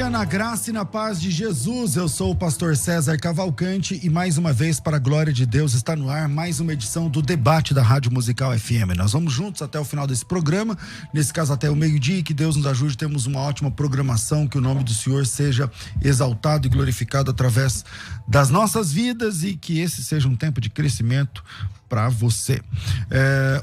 dia, na graça e na paz de Jesus. Eu sou o pastor César Cavalcante e mais uma vez, para a glória de Deus, está no ar mais uma edição do Debate da Rádio Musical FM. Nós vamos juntos até o final desse programa, nesse caso até o meio-dia, e que Deus nos ajude. Temos uma ótima programação, que o nome do Senhor seja exaltado e glorificado através das nossas vidas e que esse seja um tempo de crescimento para você.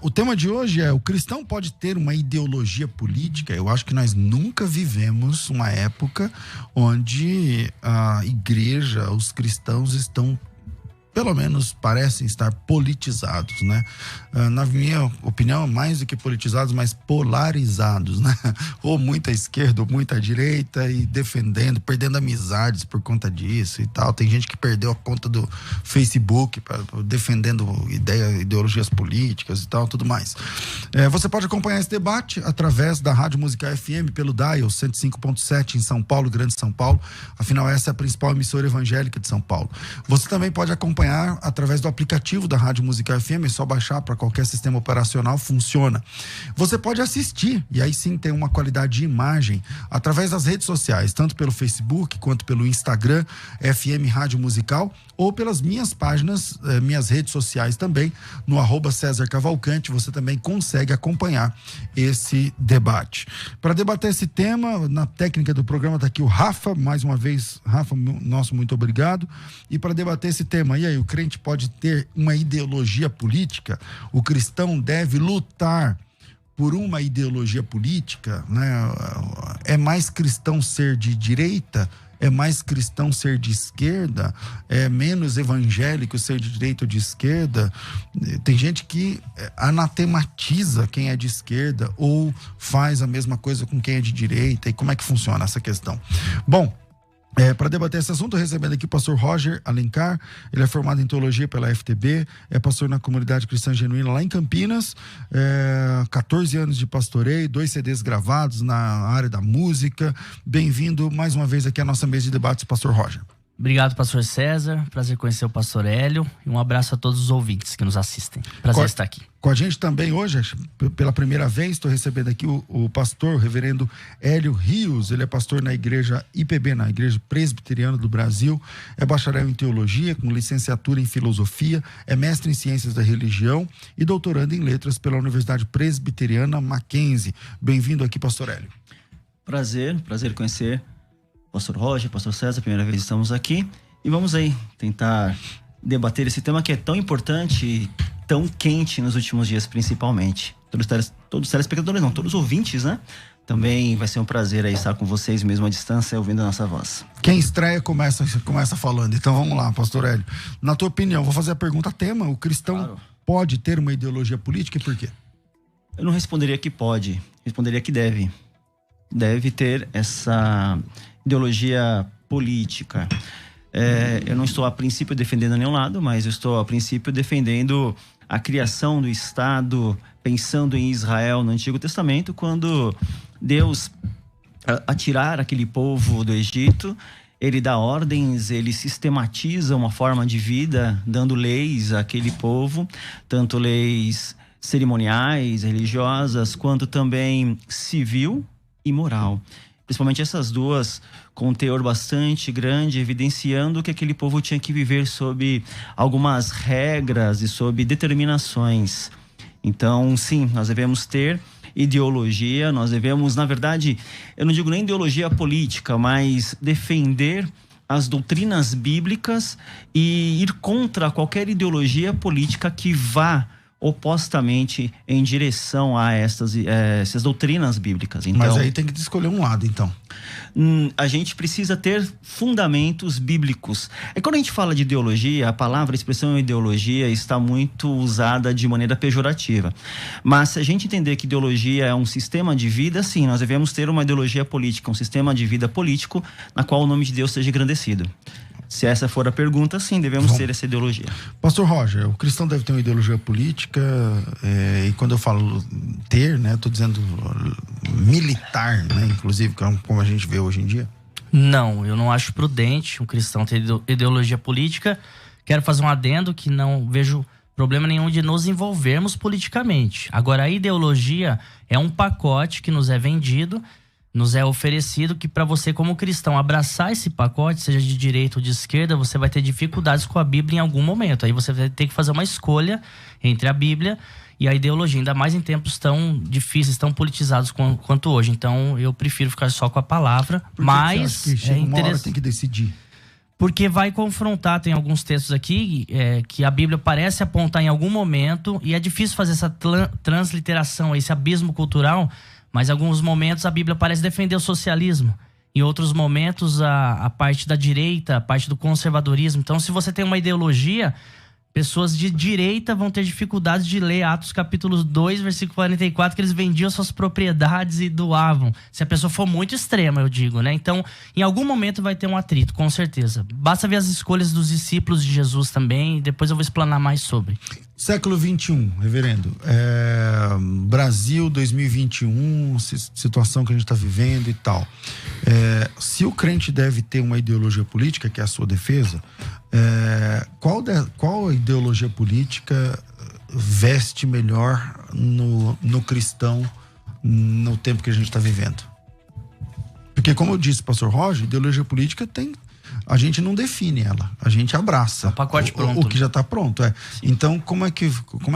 O tema de hoje é: o cristão pode ter uma ideologia política? Eu acho que nós nunca vivemos uma época onde a igreja, os cristãos estão, pelo menos parecem estar politizados, né? Na minha opinião, mais do que politizados, mas polarizados, né? Ou muita esquerda ou muita direita, e perdendo amizades por conta disso e tal. Tem gente que perdeu a conta do Facebook defendendo ideologias políticas e tal, tudo mais. Você pode acompanhar esse debate através da Rádio Musical FM pelo Dial 105.7 em São Paulo, Grande São Paulo. Afinal, essa é a principal emissora evangélica de São Paulo. Você também pode acompanhar através do aplicativo da Rádio Musical FM, é só baixar para qualquer sistema operacional, funciona. Você pode assistir, e aí sim tem uma qualidade de imagem, através das redes sociais, tanto pelo Facebook quanto pelo Instagram, FM Rádio Musical, ou pelas minhas páginas, minhas redes sociais também, no @César Cavalcante. Você também consegue acompanhar esse debate. Para debater esse tema, na técnica do programa está aqui o Rafa, mais uma vez. Rafa, nosso muito obrigado. E para debater esse tema, e aí, o crente pode ter uma ideologia política? O cristão deve lutar por uma ideologia política, né? É mais cristão ser de direita? É mais cristão ser de esquerda? É menos evangélico ser de direita ou de esquerda? Tem gente que anatematiza quem é de esquerda ou faz a mesma coisa com quem é de direita. E como é que funciona essa questão? Bom, para debater esse assunto, recebendo aqui o pastor Roger Alencar. Ele é formado em teologia pela FTB, é pastor na Comunidade Cristã Genuína lá em Campinas, 14 anos de pastoreio, 2 CDs gravados na área da música. Bem-vindo mais uma vez aqui à nossa mesa de debates, pastor Roger. Obrigado, pastor César. Prazer conhecer o pastor Hélio. E um abraço a todos os ouvintes que nos assistem. Prazer estar aqui. Com a gente também hoje, pela primeira vez, estou recebendo aqui o pastor, o reverendo Hélio Rios. Ele é pastor na igreja IPB, na Igreja Presbiteriana do Brasil. É bacharel em teologia, com licenciatura em filosofia. É mestre em ciências da religião e doutorando em letras pela Universidade Presbiteriana Mackenzie. Bem-vindo aqui, pastor Hélio. Prazer conhecer pastor Roger, pastor César. Primeira vez estamos aqui. E vamos aí tentar debater esse tema que é tão importante e tão quente nos últimos dias, principalmente. Todos os telespectadores, não, todos os ouvintes, né? Também vai ser um prazer aí estar com vocês, mesmo à distância, ouvindo a nossa voz. Quem estreia começa falando. Então vamos lá, pastor Hélio. Na tua opinião, vou fazer a pergunta tema: o cristão pode ter uma ideologia política e por quê? Eu não responderia que pode, responderia que deve. Deve ter essa ideologia política. Eu não estou a princípio defendendo nenhum lado, mas eu estou a princípio defendendo a criação do Estado, pensando em Israel no Antigo Testamento, quando Deus, a tirar aquele povo do Egito, ele dá ordens, ele sistematiza uma forma de vida, dando leis àquele povo, tanto leis cerimoniais, religiosas, quanto também civil e moral. Principalmente essas duas, com um teor bastante grande, evidenciando que aquele povo tinha que viver sob algumas regras e sob determinações. Então, sim, nós devemos ter ideologia, nós devemos, na verdade, eu não digo nem ideologia política, mas defender as doutrinas bíblicas e ir contra qualquer ideologia política que vá opostamente em direção a essas doutrinas bíblicas. Então, mas aí tem que escolher um lado, então. A gente precisa ter fundamentos bíblicos. Quando a gente fala de ideologia, a palavra, a expressão ideologia está muito usada de maneira pejorativa. Mas se a gente entender que ideologia é um sistema de vida, sim, nós devemos ter uma ideologia política, um sistema de vida político na qual o nome de Deus seja engrandecido. Se essa for a pergunta, sim, devemos ter essa ideologia. Pastor Roger, o cristão deve ter uma ideologia política, e quando eu falo ter, né, estou dizendo militar, né, inclusive, como a gente vê hoje em dia? Não, eu não acho prudente um cristão ter ideologia política. Quero fazer um adendo que não vejo problema nenhum de nos envolvermos politicamente. Agora, a ideologia é um pacote que nos é vendido nos é oferecido que para você como cristão abraçar esse pacote, seja de direita ou de esquerda, você vai ter dificuldades com a Bíblia em algum momento. Aí você vai ter que fazer uma escolha entre a Bíblia e a ideologia, ainda mais em tempos tão difíceis, tão politizados quanto hoje. Então eu prefiro ficar só com a palavra, mas que chega uma hora tem que decidir? Porque vai confrontar, tem alguns textos aqui que a Bíblia parece apontar em algum momento, e é difícil fazer essa transliteração, esse abismo cultural, mas em alguns momentos a Bíblia parece defender o socialismo. Em outros momentos a parte da direita, a parte do conservadorismo. Então se você tem uma ideologia, pessoas de direita vão ter dificuldade de ler Atos capítulo 2, versículo 44, que eles vendiam suas propriedades e doavam. Se a pessoa for muito extrema, eu digo, né? Então, em algum momento vai ter um atrito, com certeza. Basta ver as escolhas dos discípulos de Jesus também, e depois eu vou explanar mais sobre. Século XXI, reverendo. Brasil 2021, situação que a gente está vivendo e tal. Se o crente deve ter uma ideologia política, que é a sua defesa, qual ideologia política veste melhor no cristão no tempo que a gente está vivendo? Porque, como eu disse, pastor Roger, ideologia política a gente não define ela, a gente abraça. É um pacote pronto. O que já está pronto, Então, como é que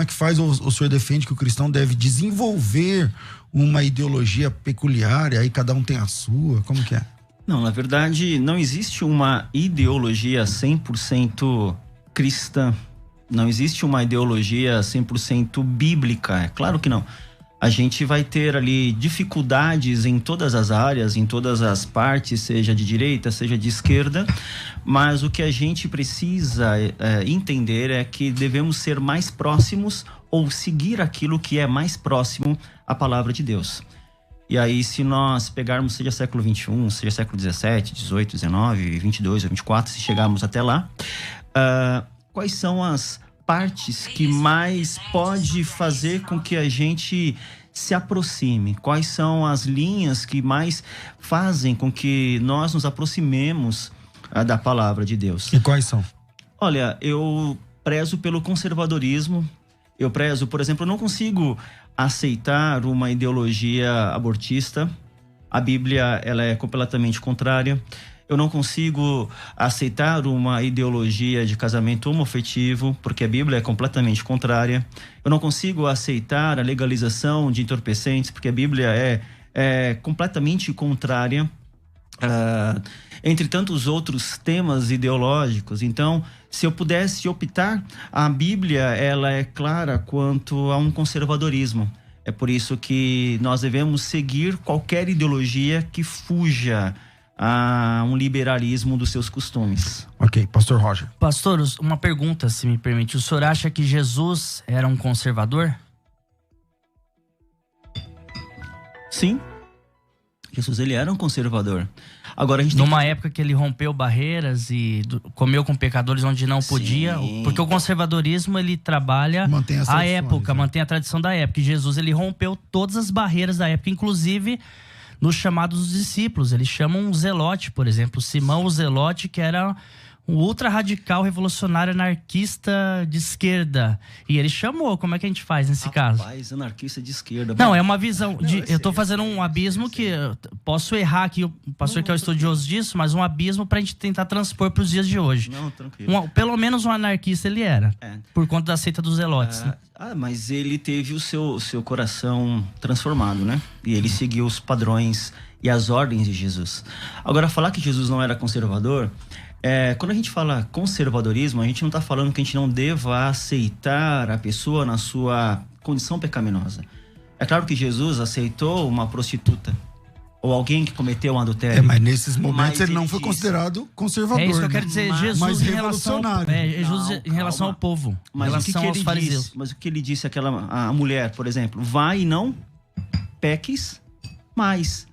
faz o senhor defende que o cristão deve desenvolver uma ideologia peculiar e aí cada um tem a sua? Como que é? Não, na verdade, não existe uma ideologia 100% cristã. Não existe uma ideologia 100% bíblica. É claro que não. A gente vai ter ali dificuldades em todas as áreas, em todas as partes, seja de direita, seja de esquerda, mas o que a gente precisa entender é que devemos ser mais próximos ou seguir aquilo que é mais próximo à palavra de Deus. E aí, se nós pegarmos, seja século XXI, seja século XVII, XVIII, XIX, XXII ou XXIV, se chegarmos até lá, quais são as partes que mais pode fazer com que a gente se aproxime? Quais são as linhas que mais fazem com que nós nos aproximemos da palavra de Deus? E quais são? Olha, eu prezo pelo conservadorismo. Eu prezo, por exemplo, eu não consigo aceitar uma ideologia abortista. A Bíblia, ela é completamente contrária. Eu não consigo aceitar uma ideologia de casamento homoafetivo, porque a Bíblia é completamente contrária. Eu não consigo aceitar a legalização de entorpecentes, porque a Bíblia é completamente contrária. Entre tantos outros temas ideológicos. Então, se eu pudesse optar, a Bíblia, ela é clara quanto a um conservadorismo. É por isso que nós devemos seguir qualquer ideologia que fuja a um liberalismo dos seus costumes. Ok, pastor Roger. Pastor, uma pergunta, se me permite. O senhor acha que Jesus era um conservador? Sim. Jesus, ele era um conservador. Agora a gente numa época que ele rompeu barreiras e comeu com pecadores onde não podia, porque o conservadorismo ele trabalha a época, mantém a tradição da época. E Jesus ele rompeu todas as barreiras da época, inclusive nos chamados dos discípulos. Eles chamam um zelote, por exemplo, Simão o Zelote, que era um ultra radical, revolucionário, anarquista de esquerda. E ele chamou, como é que a gente faz nesse caso? Rapaz, anarquista de esquerda. Não, é uma visão eu tô fazendo um abismo que posso errar aqui, o pastor que é o estudioso disso, mas um abismo pra gente tentar transpor pros dias de hoje. Não, tranquilo. Pelo menos um anarquista ele era, por conta da seita dos zelotes. Né? Mas ele teve o seu coração transformado, né? E ele seguiu os padrões e as ordens de Jesus. Agora, falar que Jesus não era conservador... quando a gente fala conservadorismo, a gente não está falando que a gente não deva aceitar a pessoa na sua condição pecaminosa. É claro que Jesus aceitou uma prostituta ou alguém que cometeu um adultério. Mas nesses momentos ele não foi considerado conservador. É isso que eu quero dizer. Jesus em relação ao povo, mas em relação aos fariseus. Mas o que ele disse a mulher, por exemplo, vai e não peques mais.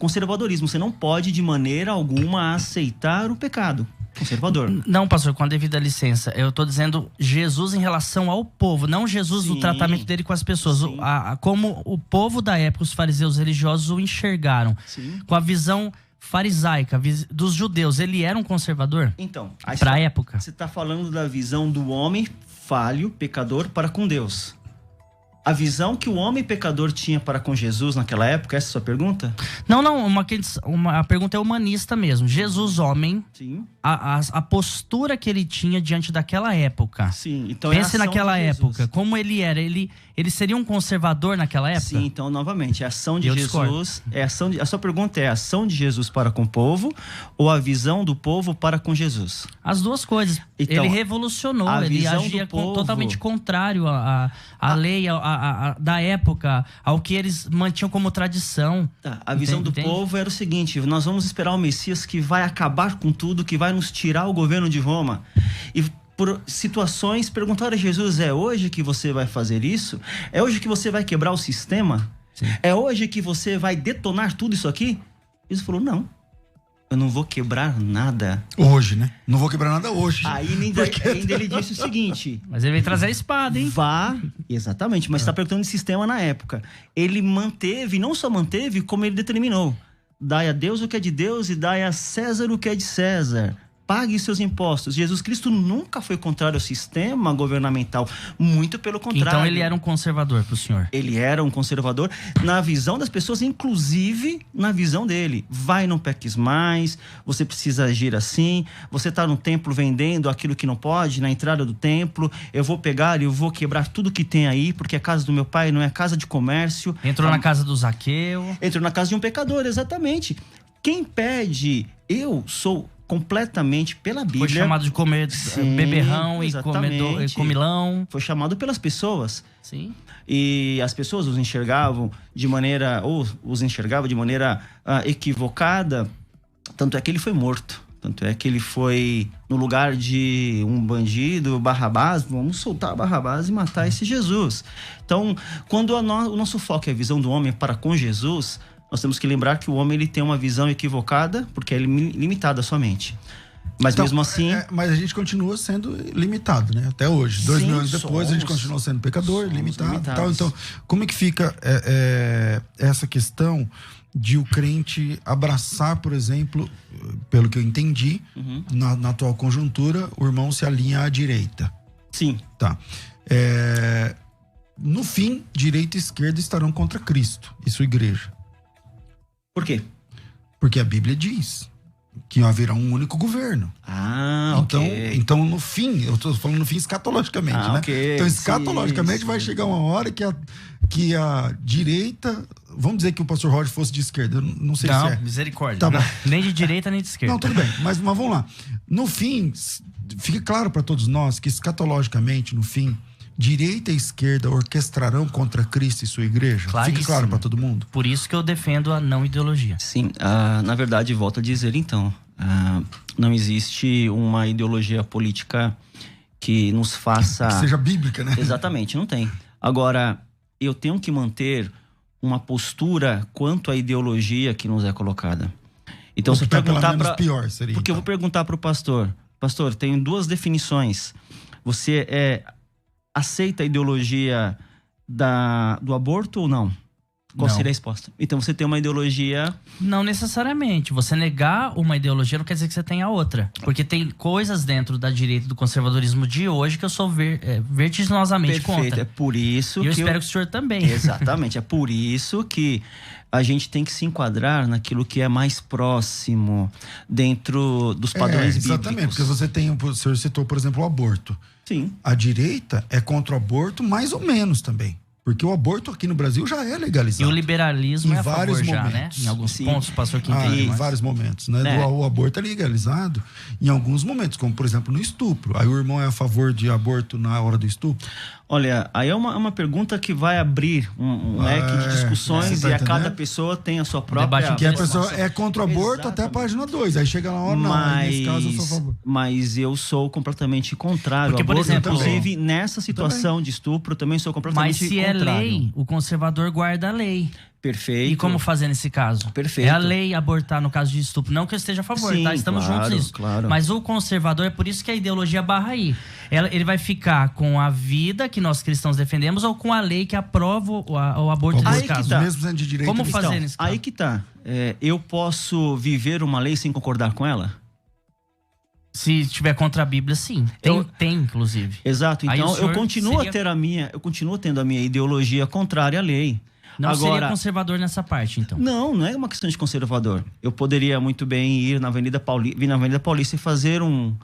Conservadorismo, você não pode de maneira alguma aceitar o pecado. Conservador. Não, pastor, com a devida licença, eu tô dizendo Jesus em relação ao povo, não Jesus no tratamento dele com as pessoas. Como o povo da época, os fariseus religiosos o enxergaram. Sim. Com a visão farisaica dos judeus, ele era um conservador? Então, para a época. Você está falando da visão do homem falho, pecador, para com Deus. A visão que o homem pecador tinha para com Jesus naquela época, essa é a sua pergunta? Não, a pergunta é humanista mesmo. Jesus, homem, Sim. a postura que ele tinha diante daquela época. Sim, então Pense é a ação naquela de Jesus. época, como ele era. Ele seria um conservador naquela época? Sim, então, novamente, a ação de Eu Jesus... a sua pergunta é a ação de Jesus para com o povo ou a visão do povo para com Jesus? As duas coisas. Então, ele revolucionou, a ele visão agia do povo- totalmente contrário à lei da época, ao que eles mantinham como tradição. Tá, a visão do Entende? povo era o seguinte: nós vamos esperar o Messias que vai acabar com tudo, que vai nos tirar o governo de Roma. E por situações perguntaram a Jesus: é hoje que você vai fazer isso? É hoje que você vai quebrar o sistema? Sim. É hoje que você vai detonar tudo isso aqui? Jesus falou: não, eu não vou quebrar nada. Hoje, né? Não vou quebrar nada hoje. Aí ainda ele disse o seguinte: Mas ele veio trazer a espada, hein? vá, exatamente, mas está perguntando de sistema na época. Ele manteve, não só manteve, como ele determinou: dai a Deus o que é de Deus e dai a César o que é de César. Pague seus impostos. Jesus Cristo nunca foi contrário ao sistema governamental, muito pelo contrário. Então ele era um conservador pro senhor. Ele era um conservador na visão das pessoas, inclusive na visão dele. Vai, não peques mais, você precisa agir assim, você está no templo vendendo aquilo que não pode, na entrada do templo, eu vou pegar e eu vou quebrar tudo que tem aí, porque a casa do meu pai não é casa de comércio. Entrou na casa do Zaqueu. Entrou na casa de um pecador, exatamente. Quem pede, eu sou completamente pela Bíblia. Foi chamado de Sim, beberrão e exatamente. comilão. Foi chamado pelas pessoas. Sim. E as pessoas os enxergavam de maneira equivocada. Tanto é que ele foi morto. Tanto é que ele foi no lugar de um bandido, Barrabás. Vamos soltar Barrabás e matar esse Jesus. Então, quando o nosso foco é a visão do homem para com Jesus, nós temos que lembrar que o homem ele tem uma visão equivocada, porque é limitada somente. Mas Então, mesmo assim... mas a gente continua sendo limitado, né? Até hoje. 2000 anos depois, a gente continua sendo pecador, limitado e tal. Então, como é que fica essa questão de o crente abraçar, por exemplo, pelo que eu entendi, na atual conjuntura, o irmão se alinha à direita? Sim. Tá. No fim, direita e esquerda estarão contra Cristo e sua igreja. Por quê? Porque a Bíblia diz que haverá um único governo. Então, no fim, eu estou falando no fim escatologicamente, né? Okay. Então, escatologicamente, sim. vai chegar uma hora que a direita... Vamos dizer que o pastor Roger fosse de esquerda. Eu não sei se é. Misericórdia. Tá bom. Nem de direita, nem de esquerda. Não, tudo bem. Mas vamos lá. No fim, fica claro para todos nós que escatologicamente, no fim, direita e esquerda orquestrarão contra Cristo e sua igreja? Claríssimo. Fica claro para todo mundo? Por isso que eu defendo a não ideologia. Sim, na verdade, volto a dizer então, não existe uma ideologia política que nos faça... Que seja bíblica, né? Exatamente, não tem. Agora, eu tenho que manter uma postura quanto à ideologia que nos é colocada. Então, se eu perguntar para... pior seria. Porque eu vou perguntar para o pastor: pastor, tenho duas definições. Você aceita a ideologia do aborto ou não? Qual Não. seria a resposta? Então você tem uma ideologia... Não necessariamente. Você negar uma ideologia não quer dizer que você tenha outra. Porque tem coisas dentro da direita do conservadorismo de hoje que eu sou vertiginosamente contra. É por isso e eu que espero que o senhor também. Exatamente. É por isso que a gente tem que se enquadrar naquilo que é mais próximo dentro dos padrões bíblicos. Exatamente, porque você tem, o senhor citou, por exemplo, o aborto. Sim. A direita é contra o aborto mais ou menos também. Porque o aborto aqui no Brasil já é legalizado. E o liberalismo em é a vários favor já, momentos. né? Em alguns Sim. pontos, o pastor Quinteiro. Em vários momentos, né? O aborto é legalizado em alguns momentos, como por exemplo no estupro. Aí o irmão é a favor de aborto na hora do estupro? Olha, aí é uma pergunta que vai abrir um leque de discussões e a cada pessoa tem a sua própria... debate Que a pessoa é contra o aborto até a página 2. Aí chega na hora, não, nesse caso eu sou a favor. Mas eu sou completamente contrário Porque, ao por aborto. exemplo, Inclusive, nessa situação de estupro, eu também sou completamente Mas se contrário. é lei, o conservador guarda a lei. Perfeito. E como fazer nesse caso? Perfeito. É a lei abortar no caso de estupro. Não que eu esteja a favor, Sim, tá? Estamos claro, juntos nisso. claro. Mas o conservador, é por isso que a ideologia barra aí. Ele vai ficar com a vida que nós cristãos defendemos ou com a lei que aprova o aborto nesse caso. tá. Mesmo sendo de direita. Como fazer Então, nesse caso? aí que tá. Eu posso viver uma lei sem concordar com ela? Se tiver contra a Bíblia, sim. Tem, inclusive. Exato. Então, eu continuo seria... eu continuo tendo a minha ideologia contrária à lei. Não Agora, seria conservador nessa parte, então? Não é uma questão de conservador. Eu poderia muito bem vir na Avenida Paulista e fazer um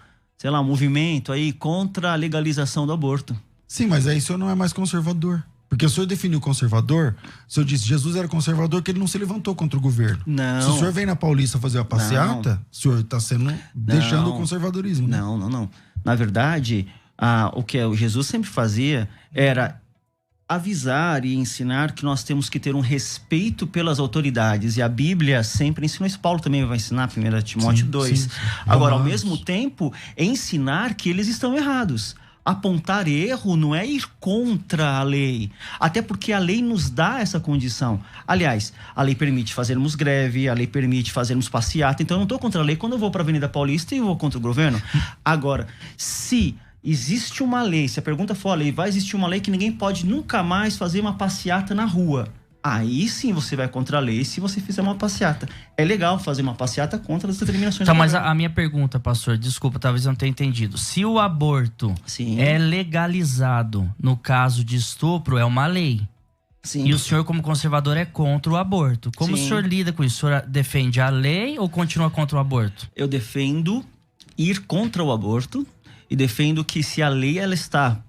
movimento aí contra a legalização do aborto. Sim, mas aí o senhor não é mais conservador. Porque o senhor definiu conservador, o senhor disse que Jesus era conservador porque ele não se levantou contra o governo. Não. Se o senhor vem na Paulista fazer a passeata, o senhor está deixando o conservadorismo. Né? Não. Na verdade, o que o Jesus sempre fazia era avisar e ensinar que nós temos que ter um respeito pelas autoridades. E a Bíblia sempre ensinou isso. Paulo também vai ensinar, 1 Timóteo 2. Sim. Agora, ao mesmo tempo, ensinar que eles estão errados. Apontar erro não é ir contra a lei, até porque a lei nos dá essa condição. Aliás, a lei permite fazermos greve, a lei permite fazermos passeata, então eu não estou contra a lei quando eu vou para a Avenida Paulista e vou contra o governo. Agora, se existe uma lei, se a pergunta for a lei, vai existir uma lei que ninguém pode nunca mais fazer uma passeata na rua. Aí sim você vai contra a lei se você fizer uma passeata. É legal fazer uma passeata contra as determinações. Tá, mas a minha pergunta, pastor, desculpa, talvez eu não tenha entendido. Se o aborto é legalizado no caso de estupro, é uma lei. Sim. E o senhor, como conservador, é contra o aborto. Como o senhor lida com isso? O senhor defende a lei ou continua contra o aborto? Eu defendo ir contra o aborto e defendo que se a lei ela está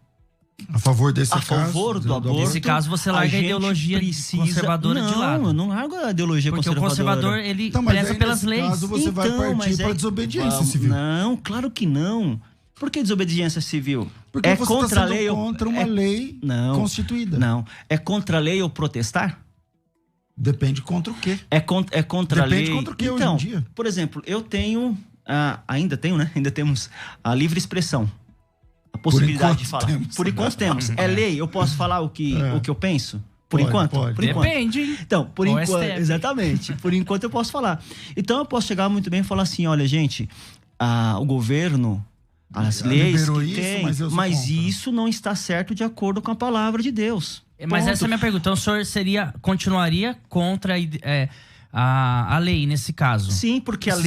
a favor desse caso, favor do aborto. Nesse caso, você larga a ideologia conservadora de lado. Não, eu não largo a ideologia conservadora. Porque o conservador, ele preza pelas leis. Caso você vai partir para desobediência civil. Não, claro que não. Por que desobediência civil? Porque você contra a lei contra uma lei constituída. Não. É contra a lei ou protestar? Depende contra o quê? É contra a lei. Depende contra o quê então, hoje em dia? Por exemplo, eu tenho... ainda tenho, né? Ainda temos a livre expressão. A possibilidade de falar. Por enquanto temos. É lei, eu posso falar o que eu penso? Por enquanto? Por enquanto. Depende. Então, por enquanto, exatamente. Por enquanto eu posso falar. Então eu posso chegar muito bem e falar assim, olha, gente, o governo, as leis que tem, mas isso não está certo de acordo com a palavra de Deus. Mas essa é a minha pergunta. Então o senhor continuaria contra a lei, nesse caso? Sim, porque a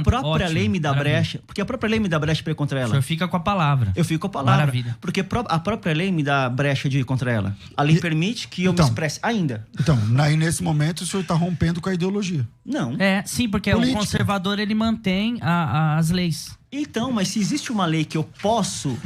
própria lei me dá brecha. Porque a própria lei me dá brecha para ir contra ela. O senhor fica com a palavra. Eu fico com a palavra. Maravilha. Porque a própria lei me dá brecha de ir contra ela. A lei permite que eu me expresse ainda. Então, nesse momento, o senhor está rompendo com a ideologia. Não. Sim, porque o conservador, ele mantém as leis. Então, mas se existe uma lei que eu posso...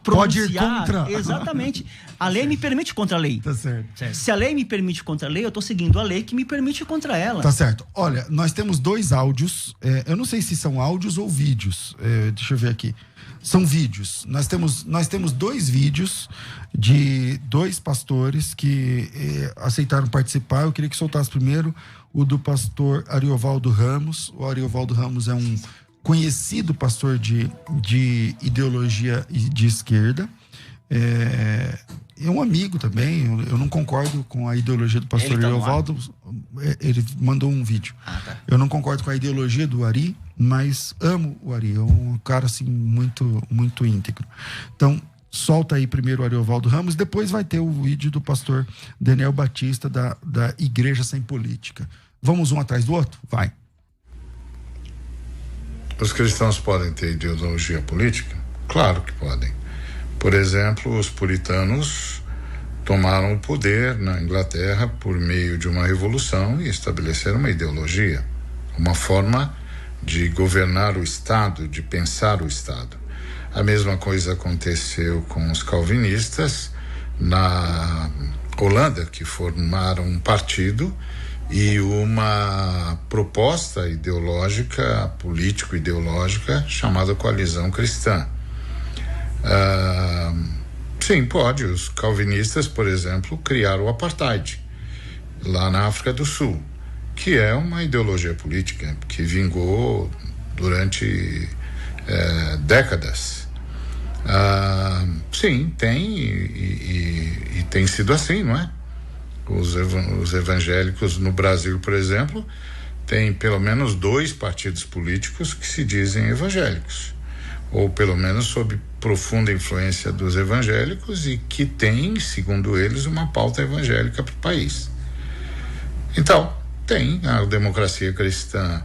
pode ir contra. Exatamente. A lei me permite contra a lei. Tá certo. Se a lei me permite contra a lei, eu tô seguindo a lei que me permite contra ela. Tá certo. Olha, nós temos 2 áudios. Eu não sei se são áudios ou vídeos. Deixa eu ver aqui. São vídeos. Nós temos 2 vídeos de 2 pastores que aceitaram participar. Eu queria que soltasse primeiro o do pastor Ariovaldo Ramos. O Ariovaldo Ramos é um conhecido pastor de ideologia de esquerda. É um amigo também. Eu não concordo com a ideologia do pastor Ariovaldo. Ele mandou um vídeo. Tá. Eu não concordo com a ideologia do Ari, mas amo o Ari. É um cara assim muito, muito íntegro. Então, solta aí primeiro o Ariovaldo Ramos, depois vai ter o vídeo do pastor Daniel Batista da Igreja Sem Política. Vamos um atrás do outro? Vai. Os cristãos podem ter ideologia política? Claro que podem. Por exemplo, os puritanos tomaram o poder na Inglaterra por meio de uma revolução e estabeleceram uma ideologia, uma forma de governar o Estado, de pensar o Estado. A mesma coisa aconteceu com os calvinistas na Holanda, que formaram um partido e uma proposta ideológica, político-ideológica, chamada Coalizão Cristã. Sim, pode. Os calvinistas, por exemplo, criaram o apartheid lá na África do Sul, que é uma ideologia política que vingou durante décadas. Sim, tem e tem sido assim, não é? Os evangélicos no Brasil, por exemplo, tem pelo menos 2 partidos políticos que se dizem evangélicos, ou pelo menos sob profunda influência dos evangélicos e que tem, segundo eles, uma pauta evangélica para o país. Então, tem a democracia cristã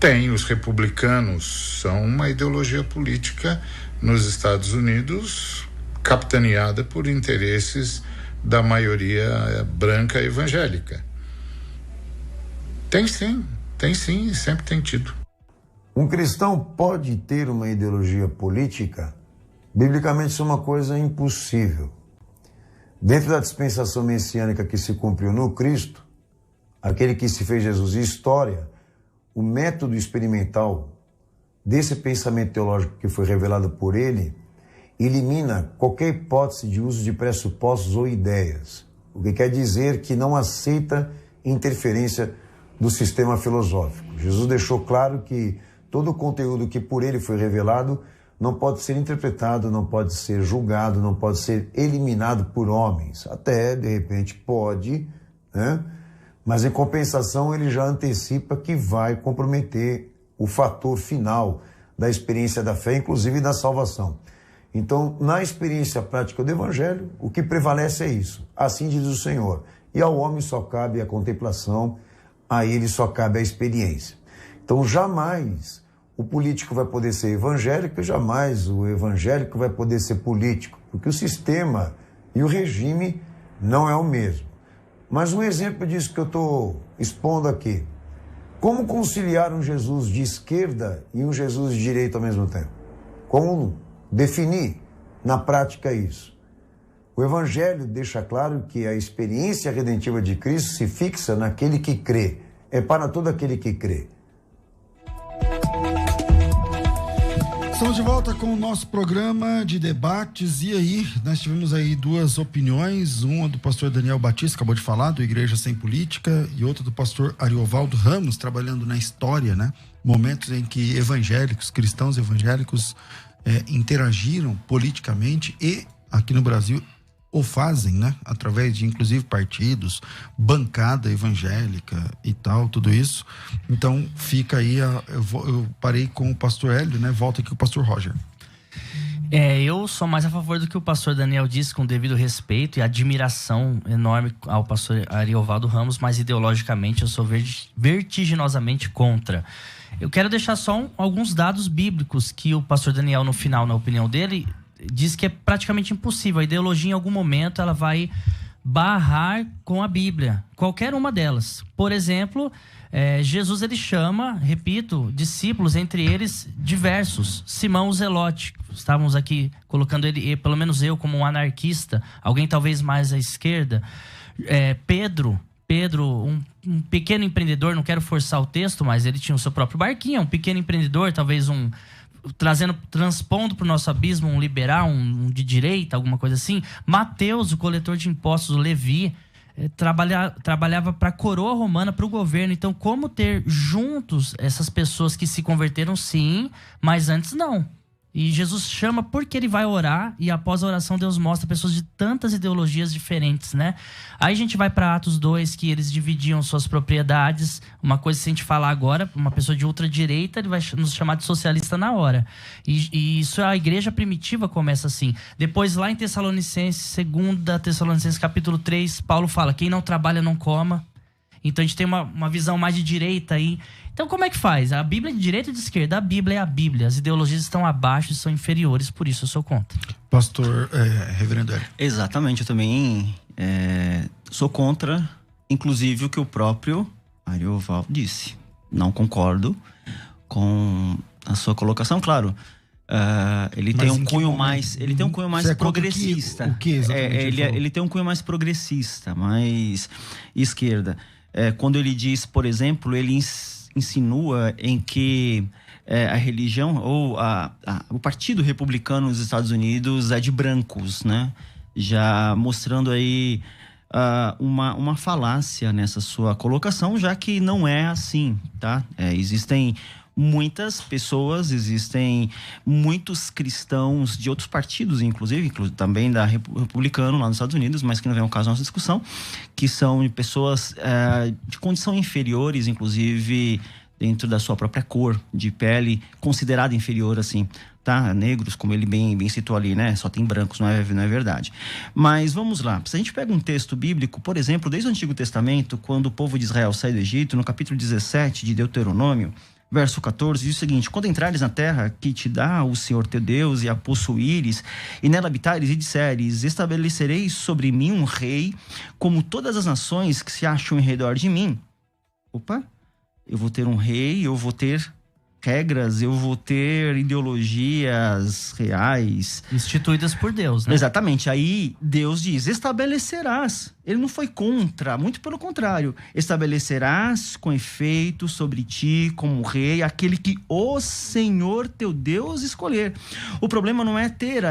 Tem, os republicanos são uma ideologia política nos Estados Unidos capitaneada por interesses da maioria branca evangélica. Tem sim, e sempre tem tido. Um cristão pode ter uma ideologia política? Biblicamente isso é uma coisa impossível. Dentro da dispensação messiânica que se cumpriu no Cristo, aquele que se fez Jesus e história, o método experimental desse pensamento teológico que foi revelado por ele elimina qualquer hipótese de uso de pressupostos ou ideias, o que quer dizer que não aceita interferência do sistema filosófico. Jesus deixou claro que todo o conteúdo que por ele foi revelado não pode ser interpretado, não pode ser julgado, não pode ser eliminado por homens. Até, de repente, pode, né? Mas, em compensação, ele já antecipa que vai comprometer o fator final da experiência da fé, inclusive da salvação. Então, na experiência prática do Evangelho, o que prevalece é isso. Assim diz o Senhor. E ao homem só cabe a contemplação, a ele só cabe a experiência. Então, jamais o político vai poder ser evangélico e jamais o evangélico vai poder ser político, porque o sistema e o regime não é o mesmo. Mas um exemplo disso que eu estou expondo aqui. Como conciliar um Jesus de esquerda e um Jesus de direita ao mesmo tempo? Como definir na prática isso? O Evangelho deixa claro que a experiência redentiva de Cristo se fixa naquele que crê. É para todo aquele que crê. Estamos de volta com o nosso programa de debates. E aí, nós tivemos aí duas opiniões, uma do pastor Daniel Batista, acabou de falar, do Igreja Sem Política, e outra do pastor Ariovaldo Ramos, trabalhando na história, né? Momentos em que evangélicos, cristãos evangélicos interagiram politicamente e, aqui no Brasil, o fazem, né? Através de, inclusive, partidos, bancada evangélica e tal, tudo isso. Então, fica aí, eu parei com o pastor Hélio, né? Volta aqui com o pastor Roger. Eu sou mais a favor do que o pastor Daniel disse, com devido respeito e admiração enorme ao pastor Ariovaldo Ramos, mas ideologicamente eu sou vertiginosamente contra. Eu quero deixar só alguns dados bíblicos que o pastor Daniel, no final, na opinião dele, diz que é praticamente impossível. A ideologia, em algum momento, ela vai barrar com a Bíblia. Qualquer uma delas. Por exemplo, Jesus, ele chama, repito, discípulos, entre eles, diversos. Simão o Zelote. Estávamos aqui colocando ele, pelo menos eu, como um anarquista. Alguém talvez mais à esquerda. Pedro, um pequeno empreendedor, não quero forçar o texto, mas ele tinha o seu próprio barquinho. Um pequeno empreendedor, talvez transpondo para o nosso abismo, um liberal, um de direita, alguma coisa assim. Mateus, o coletor de impostos, o Levi, trabalhava para a coroa romana, para o governo. Então, como ter juntos essas pessoas que se converteram, sim, mas antes não. E Jesus chama porque ele vai orar, e após a oração Deus mostra pessoas de tantas ideologias diferentes, né? Aí a gente vai para Atos 2, que eles dividiam suas propriedades. Uma coisa, se a gente falar agora, uma pessoa de ultradireita, ele vai nos chamar de socialista na hora. E isso, a igreja primitiva começa assim. Depois, lá em Tessalonicenses, 2 Tessalonicenses capítulo 3, Paulo fala, quem não trabalha não coma. Então a gente tem uma visão mais de direita aí. Então como é que faz? A Bíblia é de direita ou de esquerda? A Bíblia é a Bíblia. As ideologias estão abaixo e são inferiores, por isso eu sou contra. Pastor Reverendo Hélio. Exatamente, eu também sou contra, inclusive o que o próprio Ariovaldo disse. Não concordo com a sua colocação, claro. Ele tem um cunho mais, progressista. O que exatamente? Ele tem um cunho mais progressista, mais esquerda. Quando ele diz, por exemplo, ele insinua em que a religião ou o Partido Republicano nos Estados Unidos é de brancos, né? Já mostrando aí uma falácia nessa sua colocação, já que não é assim, tá? Existem muitas pessoas, existem muitos cristãos de outros partidos, inclusive também da republicano lá nos Estados Unidos, mas que não vem ao caso da nossa discussão, que são pessoas de condição inferiores, inclusive dentro da sua própria cor de pele, considerada inferior assim, tá? Negros, como ele bem citou ali, né? Só tem brancos, não é verdade. Mas vamos lá, se a gente pega um texto bíblico, por exemplo, desde o Antigo Testamento, quando o povo de Israel sai do Egito, no capítulo 17 de Deuteronômio, verso 14, diz o seguinte: quando entrares na terra que te dá o Senhor teu Deus e a possuíres, e nela habitares e disseres: estabelecerei sobre mim um rei, como todas as nações que se acham em redor de mim. Opa, eu vou ter um rei, eu vou ter regras, eu vou ter ideologias reais. Instituídas por Deus, né? Exatamente. Aí Deus diz: estabelecerás. Ele não foi contra, muito pelo contrário. Estabelecerás com efeito sobre ti como rei aquele que o Senhor teu Deus escolher. O problema não é ter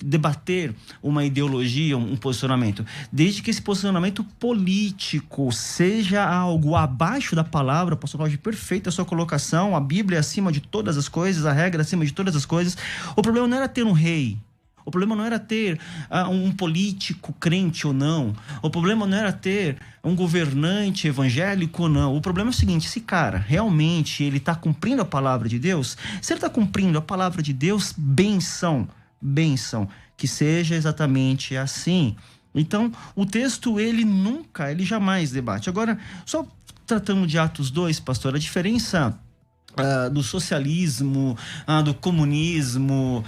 debater uma ideologia, um posicionamento, desde que esse posicionamento político seja algo abaixo da palavra. Pastor Cláudio, perfeita a sua colocação, a Bíblia é acima de todas as coisas, a regra é acima de todas as coisas. O problema não era ter um rei, o problema não era ter um político crente ou não, o problema não era ter um governante evangélico ou não. O problema é o seguinte: esse cara realmente ele está cumprindo a palavra de Deus? Se ele está cumprindo a palavra de Deus, benção, que seja exatamente assim. Então, o texto, ele jamais debate. Agora, só tratando de Atos 2, pastor, a diferença do socialismo, do comunismo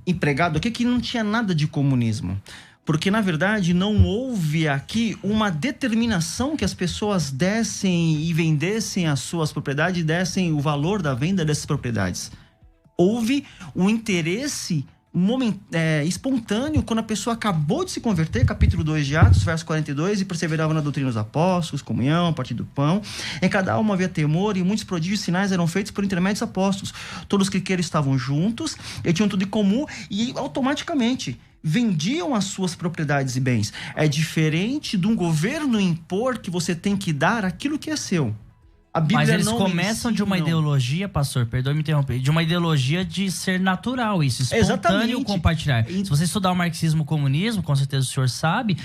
empregado aqui, que não tinha nada de comunismo. Porque, na verdade, não houve aqui uma determinação que as pessoas dessem e vendessem as suas propriedades, dessem o valor da venda dessas propriedades. Houve um interesse espontâneo quando a pessoa acabou de se converter, capítulo 2 de Atos, verso 42, e perseverava na doutrina dos apóstolos, comunhão, partir do pão. Em cada alma havia temor, e muitos prodígios e sinais eram feitos por intermédio dos apóstolos. Todos que queriam estavam juntos, e tinham tudo em comum, e automaticamente vendiam as suas propriedades e bens. É diferente de um governo impor que você tem que dar aquilo que é seu. Mas eles começam de uma ideologia, pastor, perdoe-me interromper, de uma ideologia de ser natural, isso, espontâneo compartilhar. Se você estudar o marxismo, o comunismo, com certeza o senhor sabe,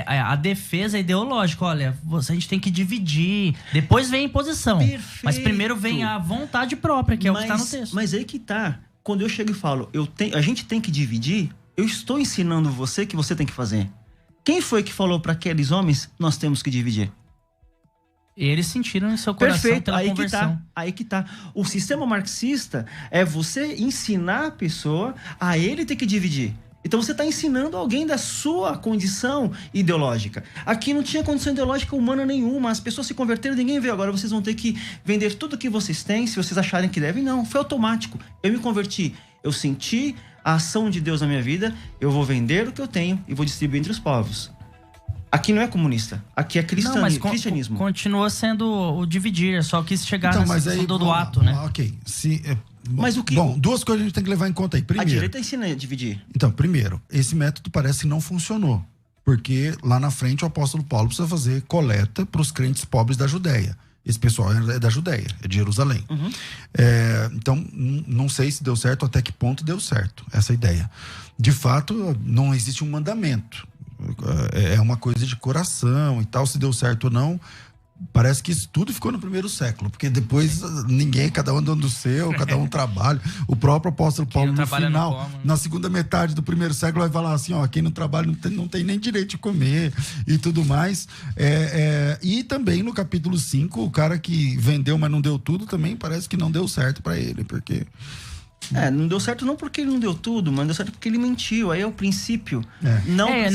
a defesa ideológica. Olha, a gente tem que dividir, depois vem a imposição. Perfeito. Mas primeiro vem a vontade própria, que é o que está no texto. Mas aí que tá, quando eu chego e falo, a gente tem que dividir, eu estou ensinando você que você tem que fazer. Quem foi que falou para aqueles homens, nós temos que dividir? Eles sentiram em seu coração. Perfeito, pela conversão. Aí que tá. O sistema marxista é você ensinar a pessoa a ele ter que dividir. Então você está ensinando alguém da sua condição ideológica. Aqui não tinha condição ideológica humana nenhuma. As pessoas se converteram, ninguém vê. Agora vocês vão ter que vender tudo que vocês têm, se vocês acharem que devem. Não, foi automático. Eu me converti, eu senti a ação de Deus na minha vida, eu vou vender o que eu tenho e vou distribuir entre os povos. Aqui não é comunista, aqui é cristianismo. Continua sendo o dividir, só quis chegar do ato, né? Ok. Mas o que... Bom, duas coisas a gente tem que levar em conta aí. Primeiro, a direita ensina a dividir. Então, primeiro, esse método parece que não funcionou. Porque lá na frente o apóstolo Paulo precisa fazer coleta para os crentes pobres da Judéia. Esse pessoal é da Judéia, é de Jerusalém. Uhum. Então, não sei se deu certo, até que ponto deu certo essa ideia. De fato, não existe um mandamento. É uma coisa de coração e tal, se deu certo ou não. Parece que isso tudo ficou no primeiro século, porque depois cada um andando do seu, cada um trabalha. O próprio apóstolo Paulo, no final, na segunda metade do primeiro século, vai falar assim: ó, quem não trabalha não tem nem direito de comer e tudo mais. E também no capítulo 5, o cara que vendeu, mas não deu tudo, também parece que não deu certo para ele, porque... não deu certo não porque ele não deu tudo, mas deu certo porque ele mentiu. Aí é o princípio.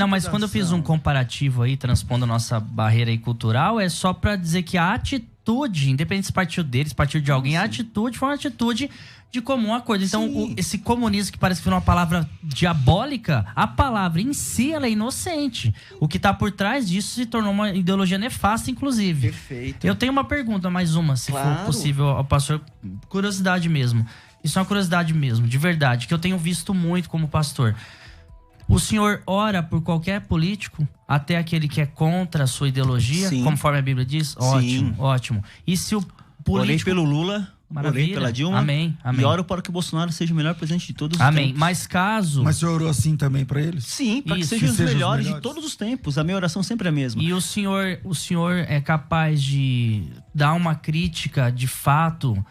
Mas quando eu fiz um comparativo aí, transpondo a nossa barreira aí cultural, é só pra dizer que a atitude, independente se partiu deles, partiu de alguém, a atitude foi uma atitude de comum acordo. Então, esse comunismo que parece que foi uma palavra diabólica, a palavra em si, ela é inocente. O que tá por trás disso se tornou uma ideologia nefasta, inclusive. Perfeito. Eu tenho uma pergunta, mais uma, se for possível, ao pastor. Curiosidade mesmo. Isso é uma curiosidade mesmo, de verdade, que eu tenho visto muito como pastor. O senhor ora por qualquer político, até aquele que é contra a sua ideologia, conforme a Bíblia diz? Ótimo, ótimo. E se o político... Orei pelo Lula, orei pela Dilma. Amém. E oro para que o Bolsonaro seja o melhor presidente de todos os tempos. Mas o senhor orou assim também para eles? Sim, para que sejam os melhores de todos os tempos. A minha oração sempre é a mesma. E o senhor é capaz de dar uma crítica, de fato,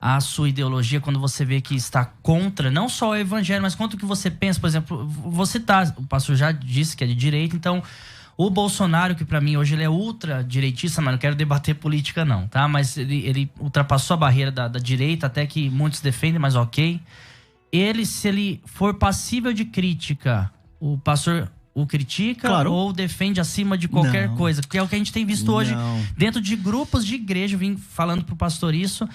a sua ideologia, quando você vê que está contra, não só o evangelho, mas contra o que você pensa? Por exemplo, o pastor já disse que é de direita, então O Bolsonaro, que pra mim hoje ele é ultra-direitista, mas não quero debater política não, tá? Mas ele ultrapassou a barreira da direita, até que muitos defendem, mas ok. Se ele for passível de crítica, o pastor o critica, claro, ou defende acima de qualquer coisa, que é o que a gente tem visto hoje dentro de grupos de igreja. Eu vim falando pro pastor isso,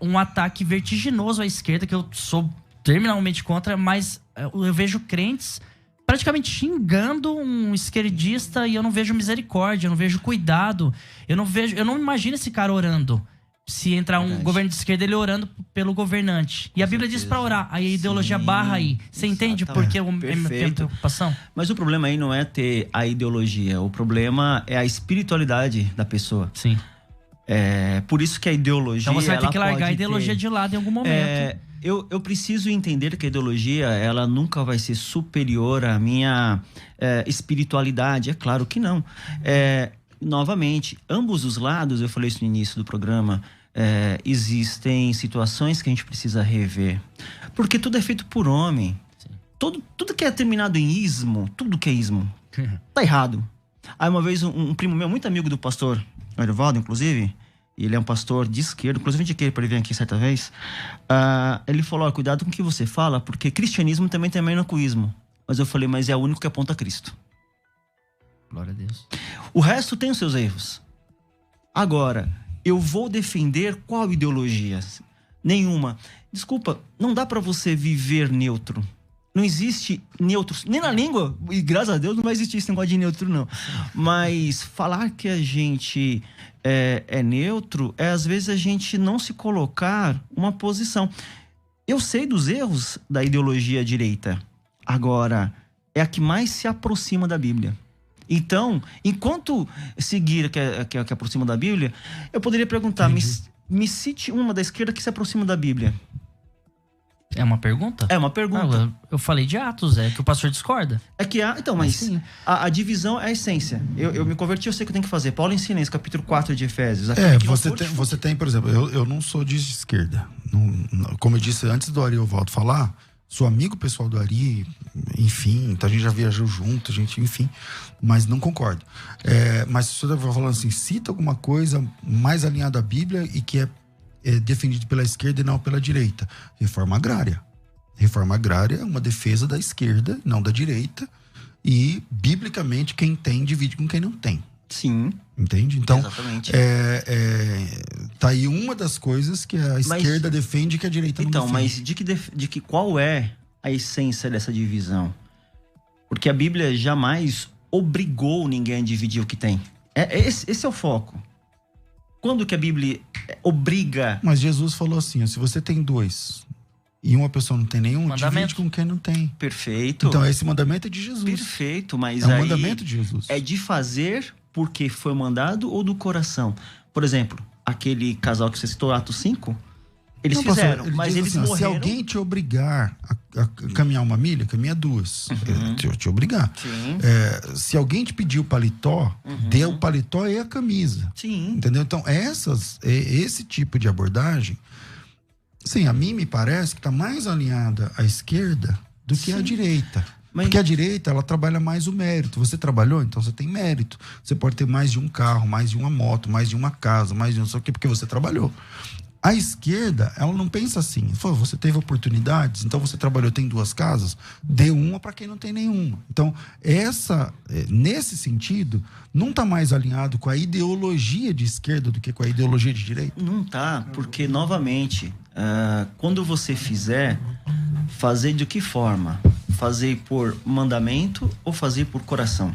um ataque vertiginoso à esquerda, que eu sou terminalmente contra, mas eu vejo crentes praticamente xingando um esquerdista e eu não vejo misericórdia, eu não vejo cuidado, eu não imagino esse cara orando. Se entrar um governo de esquerda, ele orando pelo governante. E a Bíblia diz pra orar. Aí a ideologia barra aí. Você entende por que eu tenho preocupação? Mas o problema aí não é ter a ideologia. O problema é a espiritualidade da pessoa. Sim. Por isso que a ideologia... Então você vai ter que largar a ideologia de lado em algum momento. Eu preciso entender que a ideologia, ela nunca vai ser superior à minha espiritualidade. É claro que não. Novamente, ambos os lados, eu falei isso no início do programa, existem situações que a gente precisa rever. Porque tudo é feito por homem. Tudo que é terminado em ismo, tudo que é ismo, tá errado. Aí uma vez um primo meu, muito amigo do pastor Erivaldo, inclusive, ele é um pastor de esquerda, inclusive indiquei para ele vir aqui certa vez, ele falou, cuidado com o que você fala, porque cristianismo também termina com ismo. Mas eu falei, mas é o único que aponta a Cristo. Glória a Deus. O resto tem os seus erros. Agora, eu vou defender qual ideologia? Nenhuma. Desculpa, não dá pra você viver neutro. Não existe neutro, nem na língua, e graças a Deus não vai existir esse negócio de neutro, não. Mas falar que a gente é neutro às vezes a gente não se colocar uma posição. Eu sei dos erros da ideologia direita. Agora, é a que mais se aproxima da Bíblia. Então, enquanto seguir que aproxima da Bíblia, eu poderia perguntar, me cite uma da esquerda que se aproxima da Bíblia. É uma pergunta? É uma pergunta. Eu falei de Atos, que o pastor discorda. Então, mas a divisão é a essência. Eu me converti, eu sei o que eu tenho que fazer. Paulo ensina isso, capítulo 4 de Efésios. Você tem, por exemplo, eu não sou de esquerda. Como eu disse antes do Ari Ovaldo falar, sou amigo pessoal do Ari, enfim, então a gente já viajou junto, enfim, mas não concordo. Mas se você está falando assim, cita alguma coisa mais alinhada à Bíblia e que é defendido pela esquerda e não pela direita. Reforma agrária. Reforma agrária é uma defesa da esquerda, não da direita, e biblicamente quem tem divide com quem não tem. Sim. Entende? Então, exatamente. Tá aí uma das coisas que a esquerda defende que a direita não defende. Então, mas qual é a essência dessa divisão? Porque a Bíblia jamais obrigou ninguém a dividir o que tem. Esse é o foco. Quando que a Bíblia obriga... Mas Jesus falou assim, se você tem dois e uma pessoa não tem nenhum, divide com quem não tem. Perfeito. Então esse mandamento é de Jesus. Perfeito, mas é um mandamento de Jesus. É de fazer porque foi mandado ou do coração? Por exemplo, aquele casal que você citou, Atos 5, eles fizeram, mas eles morreram... Se alguém te obrigar a caminhar uma milha, caminha duas. Te obrigar. Se alguém te pedir o paletó, dê o paletó e a camisa. Sim. Entendeu? Então, esse tipo de abordagem, sim, a mim me parece que está mais alinhada à esquerda do que à direita. Porque a direita, ela trabalha mais o mérito. Você trabalhou, então você tem mérito. Você pode ter mais de um carro, mais de uma moto, mais de uma casa, mais de não sei o quê, porque você trabalhou. A esquerda, ela não pensa assim. Você teve oportunidades, então você trabalhou, tem duas casas, dê uma para quem não tem nenhuma. Então, nesse sentido, não está mais alinhado com a ideologia de esquerda do que com a ideologia de direita? Não tá, porque, novamente, quando você fizer, fazer de que forma? Fazer por mandamento ou fazer por coração?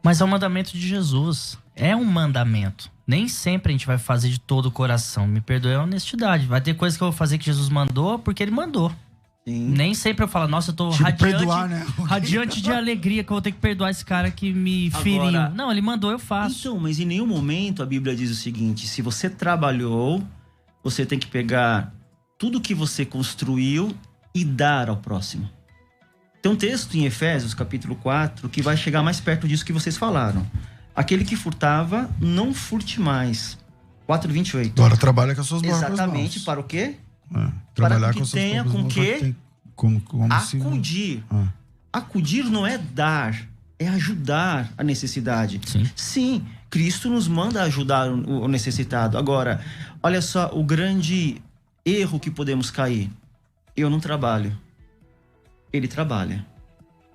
Mas é um mandamento de Jesus. É um mandamento. Nem sempre a gente vai fazer de todo o coração. Me perdoe a honestidade. Vai ter coisas que eu vou fazer que Jesus mandou porque ele mandou. Sim. Nem sempre eu falo, nossa, eu tô radiante de alegria que eu vou ter que perdoar esse cara que me feriu. Não, ele mandou, eu faço. Então, mas em nenhum momento a Bíblia diz o seguinte: se você trabalhou, você tem que pegar tudo que você construiu e dar ao próximo. Tem um texto em Efésios, capítulo 4, que vai chegar mais perto disso que vocês falaram. Aquele que furtava, não furte mais. 4:28. Agora trabalha com as suas próprias mãos. Exatamente, para o quê? Trabalhar para que tenha com que como acudir. Acudir não é dar, é ajudar a necessidade. Sim. Sim, Cristo nos manda ajudar o necessitado. Agora, olha só o grande erro que podemos cair. Eu não trabalho. Ele trabalha.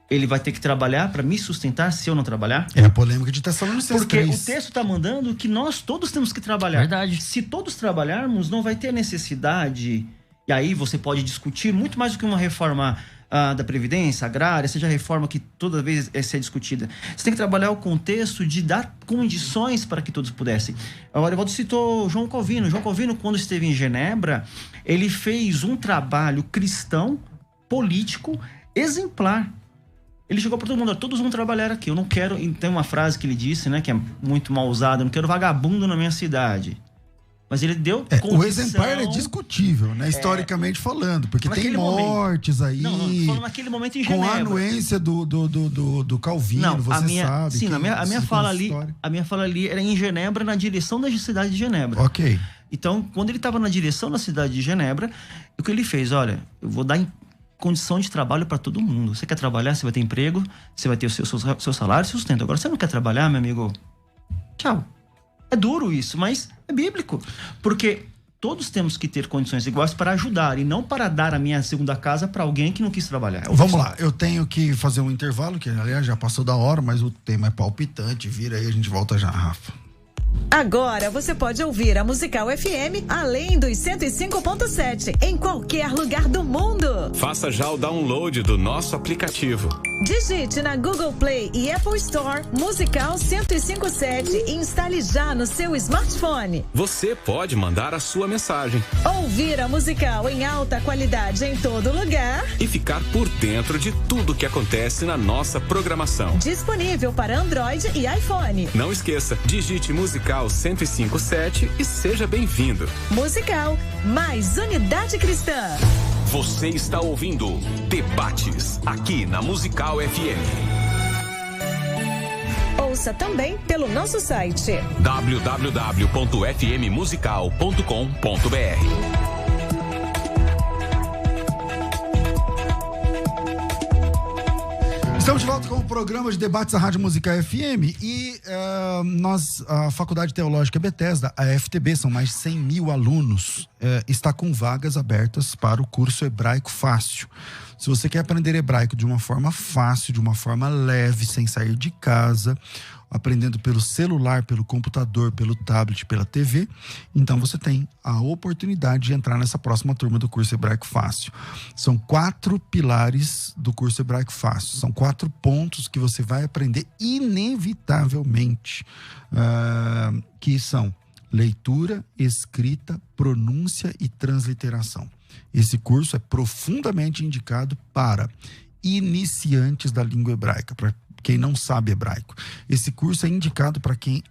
Ele vai ter que trabalhar para me sustentar se eu não trabalhar? É a polêmica de Tessalonicenses Porque 3. o texto está mandando que nós todos temos que trabalhar. Verdade. Se todos trabalharmos, não vai ter necessidade. E aí você pode discutir muito mais do que uma reforma da Previdência agrária, seja a reforma que toda vez é ser discutida. Você tem que trabalhar o contexto de dar condições para que todos pudessem. Agora, o Evaldo citou João Calvino. João Calvino, quando esteve em Genebra, ele fez um trabalho cristão, político, exemplar. Ele chegou para todo mundo, todos vão trabalhar aqui. Eu não quero... Tem uma frase que ele disse, né, que é muito mal usada, eu não quero vagabundo na minha cidade. Mas ele deu condição... O exemplar é discutível, né, historicamente falando, porque tem mortes aí... Não, falando naquele momento em com Genebra. a anuência do Calvino, não, você sabe. Sim, a minha fala ali era em Genebra, na direção da cidade de Genebra. Ok. Então, quando ele estava na direção da cidade de Genebra, o que ele fez? Olha, eu vou dar condição de trabalho para todo mundo. Você quer trabalhar, você vai ter emprego, você vai ter o seu salário e sustento. Agora, você não quer trabalhar, meu amigo? Tchau. É duro isso, mas é bíblico. Porque todos temos que ter condições iguais para ajudar e não para dar a minha segunda casa para alguém que não quis trabalhar. Vamos lá, eu tenho que fazer um intervalo, que aliás já passou da hora, mas o tema é palpitante. Vira aí, a gente volta já, Rafa. Agora você pode ouvir a Musical FM além dos 105.7 em qualquer lugar do mundo. Faça já o download do nosso aplicativo. Digite na Google Play e Apple Store Musical 105.7 e instale já no seu smartphone. Você pode mandar a sua mensagem. Ouvir a Musical em alta qualidade em todo lugar. E ficar por dentro de tudo que acontece na nossa programação. Disponível para Android e iPhone. Não esqueça, digite Musical 105.7 e seja bem-vindo. Musical, mais unidade cristã. Você está ouvindo Debates, aqui na Musical FM. Ouça também pelo nosso site www.fmmusical.com.br. Estamos de volta com o programa de debates da Rádio Musical FM e a Faculdade Teológica Bethesda, a FTB, são mais de 100 mil alunos, está com vagas abertas para o curso Hebraico Fácil. Se você quer aprender hebraico de uma forma fácil, de uma forma leve, sem sair de casa, aprendendo pelo celular, pelo computador, pelo tablet, pela TV, então você tem a oportunidade de entrar nessa próxima turma do curso Hebraico Fácil. São 4 pilares do curso Hebraico Fácil, são 4 pontos que você vai aprender inevitavelmente, que são leitura, escrita, pronúncia e transliteração. Esse curso é profundamente indicado para iniciantes da língua hebraica, para quem não sabe hebraico. Esse curso é indicado para quem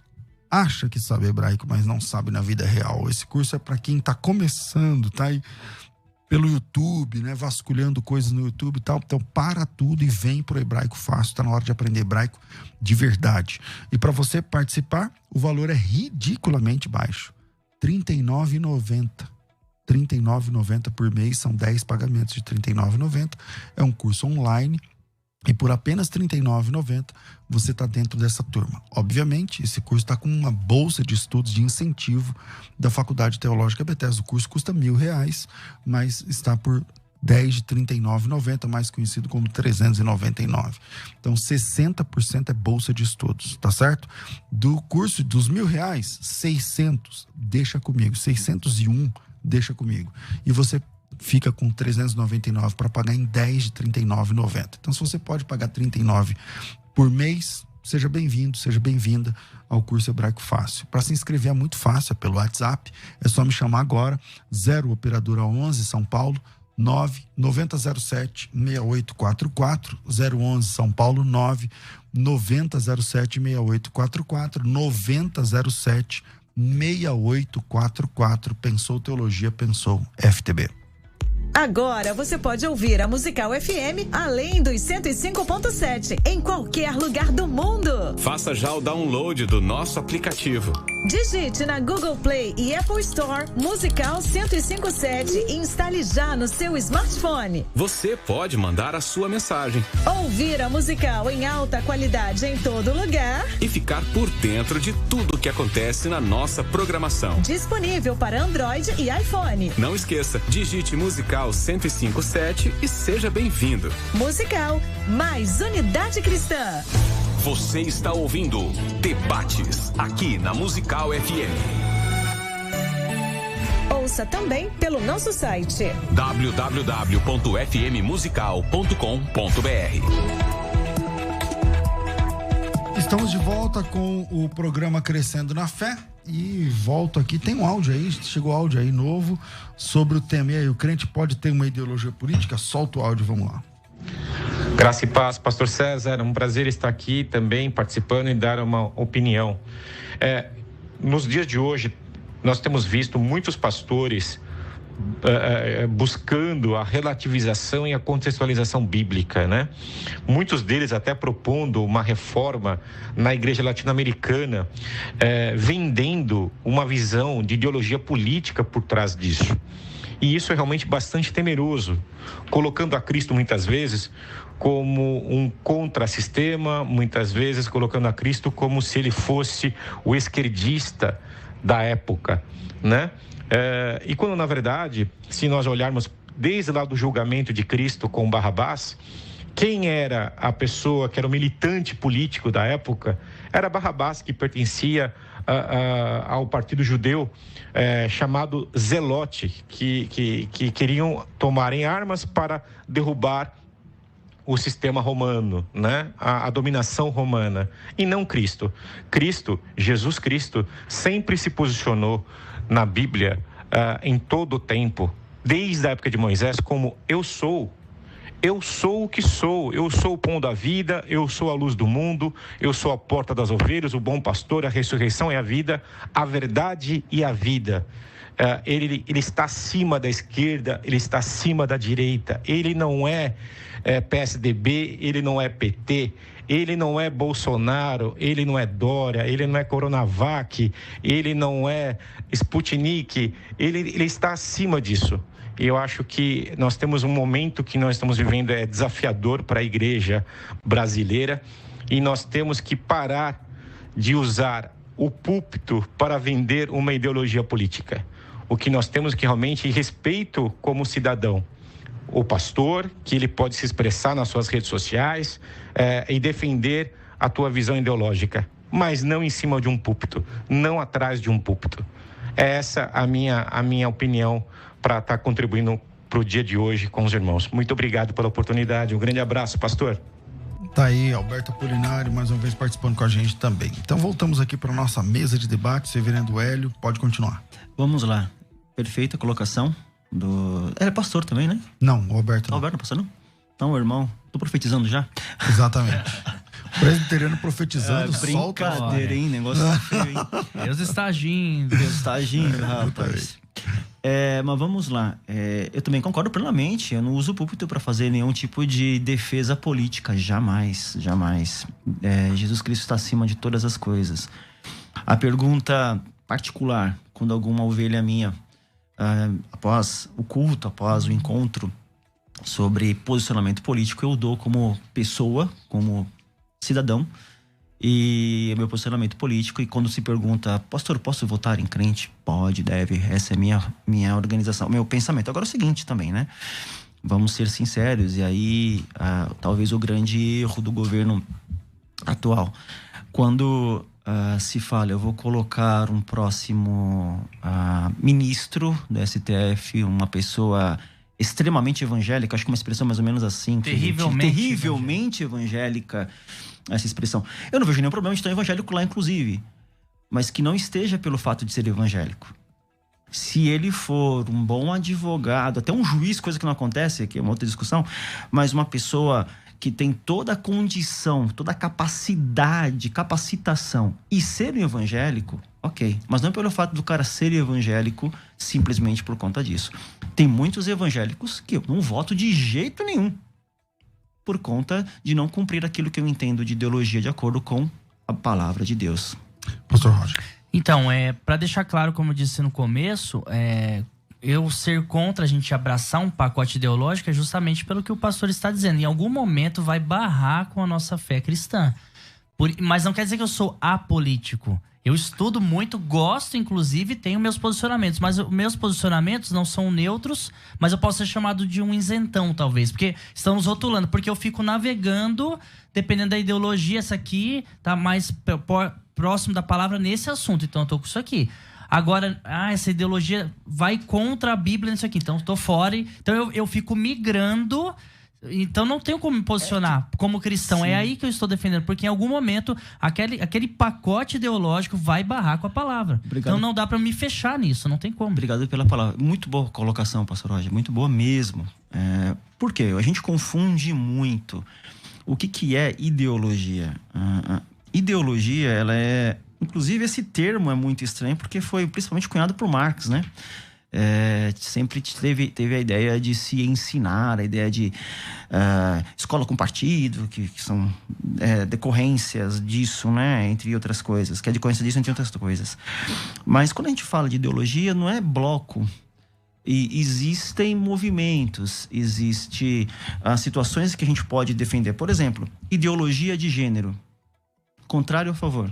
acha que sabe hebraico, mas não sabe na vida real. Esse curso é para quem está começando, tá aí pelo YouTube, né, vasculhando coisas no YouTube e tal. Então, para tudo e vem pro Hebraico Fácil. Está na hora de aprender hebraico de verdade. E para você participar, o valor é ridiculamente baixo. R$ 39,90. R$ 39,90 por mês, são 10 pagamentos de R$ 39,90. É um curso online e por apenas R$ 39,90 você está dentro dessa turma. Obviamente, esse curso está com uma bolsa de estudos de incentivo da Faculdade Teológica Bethesda. O curso custa R$1.000, mas está por 10 de R$ 39,90, mais conhecido como 399. Então, 60% é bolsa de estudos, tá certo? Do curso dos R$1.000, 600, deixa comigo, 601, deixa comigo. E você fica com 399 para pagar em 10 de R$ 39,90. Então, se você pode pagar R$ 39 por mês, seja bem-vindo, seja bem-vinda ao curso Hebraico Fácil. Para se inscrever é muito fácil, é pelo WhatsApp, é só me chamar agora, 0 operadora 11 São Paulo, 9-9007-6844, 011 São Paulo, 9-9007-6844, 9007-6844. Pensou Teologia, pensou FTB. Agora você pode ouvir a Musical FM além dos 105.7 em qualquer lugar do mundo. Faça já o download do nosso aplicativo. Digite na Google Play e Apple Store Musical 105.7 e instale já no seu smartphone. Você pode mandar a sua mensagem. Ouvir a Musical em alta qualidade em todo lugar. E ficar por dentro de tudo o que acontece na nossa programação. Disponível para Android e iPhone. Não esqueça, digite Musical 105.7 e seja bem-vindo. Musical, mais unidade cristã. Você está ouvindo Debates, aqui na Musical FM. Ouça também pelo nosso site www.fmmusical.com.br. Estamos de volta com o programa Crescendo na Fé e volto aqui, tem um áudio aí, chegou áudio aí novo sobre o tema. E aí, o crente pode ter uma ideologia política? Solta o áudio, vamos lá. Graça e paz, pastor César, um prazer estar aqui também participando e dar uma opinião. Nos dias de hoje, nós temos visto muitos pastores buscando a relativização e a contextualização bíblica, né? Muitos deles até propondo uma reforma na igreja latino-americana, vendendo uma visão de ideologia política por trás disso. E isso é realmente bastante temeroso, colocando a Cristo muitas vezes como um contrassistema, muitas vezes colocando a Cristo como se ele fosse o esquerdista da época, né? E quando, na verdade, se nós olharmos desde lá do julgamento de Cristo com Barrabás, quem era a pessoa que era o militante político da época? Era Barrabás, que pertencia ao partido judeu chamado Zelote, que queriam tomar em armas para derrubar o sistema romano, né? A dominação romana, e não Cristo. Jesus Cristo, sempre se posicionou na Bíblia, em todo o tempo, desde a época de Moisés, como eu sou o que sou, eu sou o pão da vida, eu sou a luz do mundo, eu sou a porta das ovelhas, o bom pastor, a ressurreição e a vida, a verdade e a vida. Ele está acima da esquerda, ele está acima da direita, ele não é PSDB, ele não é PT, ele não é Bolsonaro, ele não é Dória, ele não é Coronavac, ele não é Sputnik, ele está acima disso. E eu acho que nós temos um momento que nós estamos vivendo desafiador para a igreja brasileira, e nós temos que parar de usar o púlpito para vender uma ideologia política. O que nós temos que realmente respeito como cidadão. O pastor, que ele pode se expressar nas suas redes sociais e defender a tua visão ideológica, mas não em cima de um púlpito, não atrás de um púlpito. É essa a minha opinião para estar contribuindo para o dia de hoje com os irmãos. Muito obrigado pela oportunidade. Um grande abraço, pastor. Tá aí, Alberto Apolinário, mais uma vez participando com a gente também. Então voltamos aqui para a nossa mesa de debate. Reverendo Hélio, pode continuar. Vamos lá. Perfeita colocação do... Ele é pastor também, né? Não, o Alberto não. Alberto não é pastor, não? Então, irmão, tô profetizando já? Exatamente. Presbiteriano profetizando, solta. Brincadeira, hein? Negócio feio, hein? Deus está agindo. Deus está agindo, rapaz. Mas vamos lá. Eu também concordo plenamente. Eu não uso o púlpito para fazer nenhum tipo de defesa política. Jamais, jamais. Jesus Cristo está acima de todas as coisas. A pergunta particular, quando alguma ovelha minha, após o culto, após o encontro sobre posicionamento político, eu dou como pessoa, como cidadão, e meu posicionamento político. E quando se pergunta, pastor, posso votar em crente? Pode, deve. Essa é minha organização, meu pensamento. Agora é o seguinte também, né? Vamos ser sinceros, e aí talvez o grande erro do governo atual, quando se fala, eu vou colocar um próximo ministro do STF, uma pessoa extremamente evangélica, acho que uma expressão mais ou menos assim. Terrivelmente evangélica, essa expressão. Eu não vejo nenhum problema de ter um evangélico lá, inclusive, mas que não esteja pelo fato de ser evangélico. Se ele for um bom advogado, até um juiz, coisa que não acontece, que é uma outra discussão, mas uma pessoa que tem toda a condição, toda a capacitação e ser um evangélico, ok. Mas não pelo fato do cara ser evangélico simplesmente por conta disso. Tem muitos evangélicos que eu não voto de jeito nenhum por conta de não cumprir aquilo que eu entendo de ideologia de acordo com a palavra de Deus. Pastor Roger. Então, para deixar claro, como eu disse no começo, eu ser contra a gente abraçar um pacote ideológico é justamente pelo que o pastor está dizendo. Em algum momento vai barrar com a nossa fé cristã. Mas não quer dizer que eu sou apolítico. Eu estudo muito, gosto, inclusive, tenho meus posicionamentos. Mas os meus posicionamentos não são neutros, mas eu posso ser chamado de um isentão, talvez. Porque estão nos rotulando. Porque eu fico navegando, dependendo da ideologia, essa aqui tá mais próximo da palavra nesse assunto. Então eu tô com isso aqui. Agora, essa ideologia vai contra a Bíblia nisso aqui. Então eu tô fora. Então eu fico migrando. Então não tenho como me posicionar como cristão. Sim. É aí que eu estou defendendo, porque em algum momento aquele pacote ideológico vai barrar com a palavra. Obrigado. Então não dá para me fechar nisso, não tem como. Obrigado pela palavra. Muito boa colocação, pastor Roger, muito boa mesmo. Por quê? A gente confunde muito o que é ideologia. Ideologia, ela é... Inclusive esse termo é muito estranho porque foi principalmente cunhado por Marx, né? Sempre teve a ideia de se ensinar, a ideia de escola com partido, que são decorrências disso, né? Entre outras coisas, que é decorrência disso entre outras coisas. Mas quando a gente fala de ideologia, não é bloco. E existem movimentos, existem situações que a gente pode defender. Por exemplo, ideologia de gênero. Contrário ou a favor?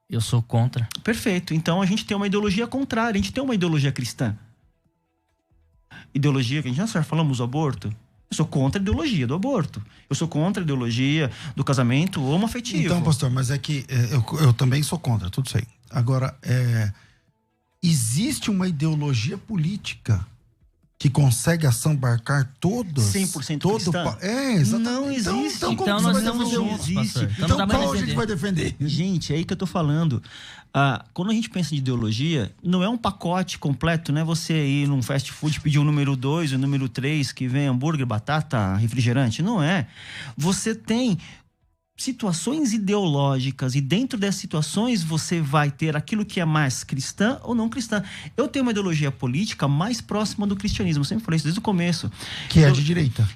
Eu sou contra. Perfeito. Então a gente tem uma ideologia contrária, a gente tem uma ideologia cristã. Ideologia, que a gente já falamos do aborto. Eu sou contra a ideologia do aborto. Eu sou contra a ideologia do casamento homoafetivo. Então, pastor, mas é que eu também sou contra tudo isso aí. Agora, existe uma ideologia política que consegue assambarcar todos? 100% cristã? Exatamente. Não existe. Então nós estamos juntos, pastor. Então qual a gente vai defender? Gente, é aí que eu tô falando. Quando a gente pensa em ideologia, não é um pacote completo, né? Você ir num fast food pedir o número 2, o número 3, que vem hambúrguer, batata, refrigerante. Não é. Você tem situações ideológicas e dentro dessas situações você vai ter aquilo que é mais cristã ou não cristã. Eu tenho uma ideologia política mais próxima do cristianismo, eu sempre falei isso desde o começo. Que é de direita.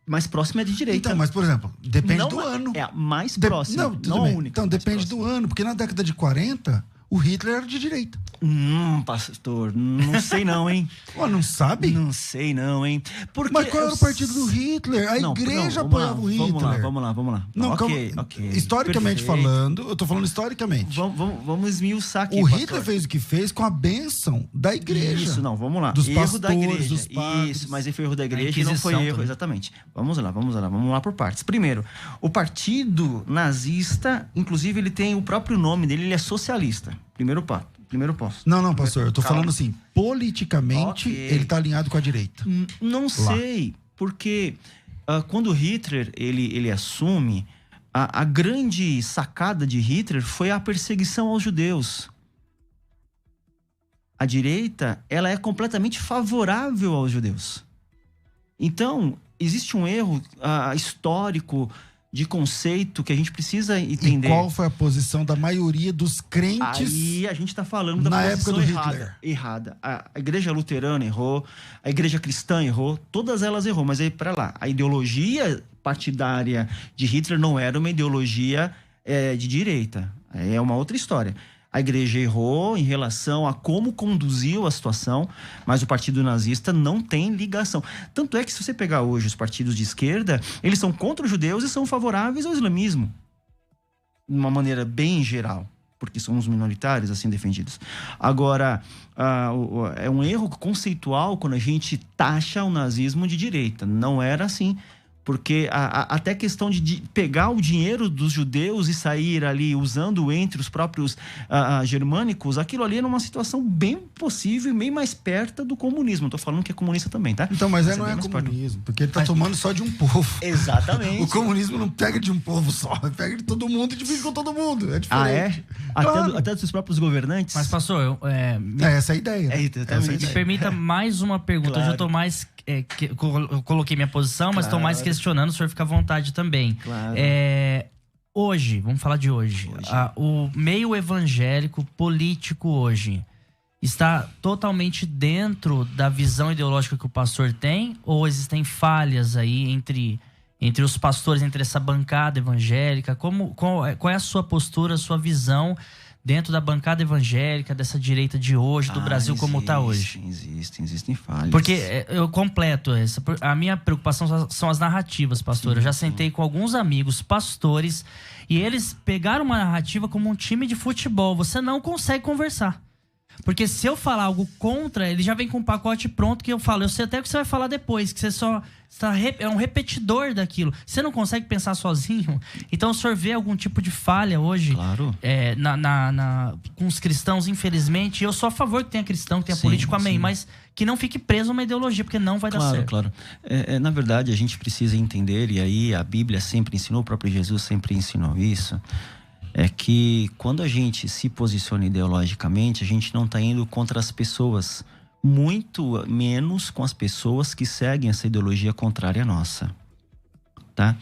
Mais próxima é de direita. Então, mas por exemplo, depende do ano. É a mais próxima, não a única. Então depende do ano, porque na década de 40 o Hitler era de direita. Pastor, não sei não, hein? Não sabe? Não sei não, hein? Porque mas qual era o partido do Hitler? A igreja apoiava o Hitler. Vamos lá. Não, ok. Historicamente falando, eu tô falando historicamente. Vamos esmiuçar aqui, o pastor. Hitler fez o que fez com a bênção da igreja. Isso, não, vamos lá. Dos erro pastores, da igreja. dos padres. Isso, mas foi erro da igreja e não foi erro, também. Exatamente. Vamos lá por partes. Primeiro, o partido nazista, inclusive ele tem o próprio nome dele, ele é socialista. Primeiro ponto. Não, pastor, eu tô falando assim, politicamente ele tá alinhado com a direita. Não sei, porque quando Hitler ele assume, a grande sacada de Hitler foi a perseguição aos judeus. A direita, ela é completamente favorável aos judeus. Então, existe um erro histórico de conceito que a gente precisa entender. E qual foi a posição da maioria dos crentes? Aí a gente está falando da na posição época do errada. A igreja luterana errou, a igreja cristã errou, todas elas errou. Mas aí, para lá, a ideologia partidária de Hitler não era uma ideologia de direita. É uma outra história. A igreja errou em relação a como conduziu a situação, mas o partido nazista não tem ligação. Tanto é que se você pegar hoje os partidos de esquerda, eles são contra os judeus e são favoráveis ao islamismo. De uma maneira bem geral, porque são os minoritários assim defendidos. Agora, é um erro conceitual quando a gente taxa o nazismo de direita. Não era assim. Porque até a questão de pegar o dinheiro dos judeus e sair ali usando entre os próprios germânicos, aquilo ali era uma situação bem possível e bem mais perto do comunismo. Não tô falando que é comunista também, tá? Então, mas não é comunismo, porque ele tá tomando só de um povo. Exatamente. O comunismo não pega de um povo só, ele pega de todo mundo e divide com todo mundo. É diferente. Até dos próprios governantes. Mas, pastor, essa é a ideia. Me permita mais uma pergunta. Claro. Hoje eu tô mais... eu coloquei minha posição, mas estou mais questionando. O senhor fica à vontade também. Claro. Hoje, vamos falar de hoje. O meio evangélico, político hoje, está totalmente dentro da visão ideológica que o pastor tem? Ou existem falhas aí entre os pastores, entre essa bancada evangélica? Qual é a sua postura, a sua visão dentro da bancada evangélica, dessa direita de hoje, do Brasil como está hoje? Existem falhas. Porque eu completo a minha preocupação são as narrativas, pastor. Eu já sentei com alguns amigos pastores e eles pegaram uma narrativa como um time de futebol. Você não consegue conversar. Porque se eu falar algo contra, ele já vem com um pacote pronto que eu falo. Eu sei até o que você vai falar depois, que você só é um repetidor daquilo. Você não consegue pensar sozinho. Então, o senhor vê algum tipo de falha hoje? Claro. Com os cristãos, infelizmente. Eu sou a favor que tenha cristão, que tenha político, amém. Mas que não fique preso a uma ideologia, porque não vai dar certo. Claro. Na verdade, a gente precisa entender, e aí a Bíblia sempre ensinou, o próprio Jesus sempre ensinou isso, é que quando a gente se posiciona ideologicamente, a gente não está indo contra as pessoas, muito menos com as pessoas que seguem essa ideologia contrária à nossa, tá?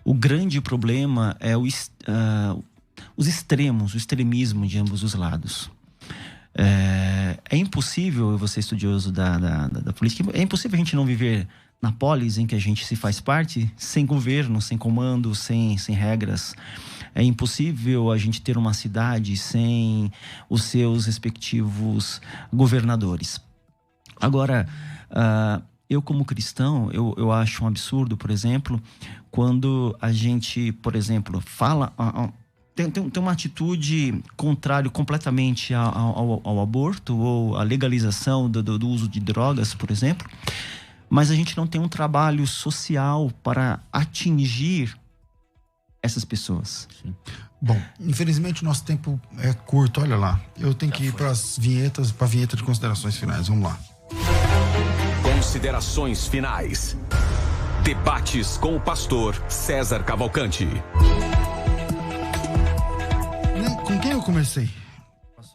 O grande problema é os extremos, o extremismo de ambos os lados. É impossível, você estudioso da política, é impossível a gente não viver na polis em que a gente se faz parte, sem governo, sem comando, sem regras. É impossível a gente ter uma cidade sem os seus respectivos governadores. Agora, eu como cristão, eu acho um absurdo, por exemplo, quando a gente, por exemplo, fala... Tem uma atitude contrária completamente ao aborto ou à legalização do uso de drogas, por exemplo, mas a gente não tem um trabalho social para atingir essas pessoas. Sim. Bom, infelizmente o nosso tempo é curto, olha lá. Eu tenho que ir para as vinhetas, para a vinheta de considerações finais. Vamos lá. Considerações finais. Debates com o pastor César Cavalcante. Com quem eu comecei?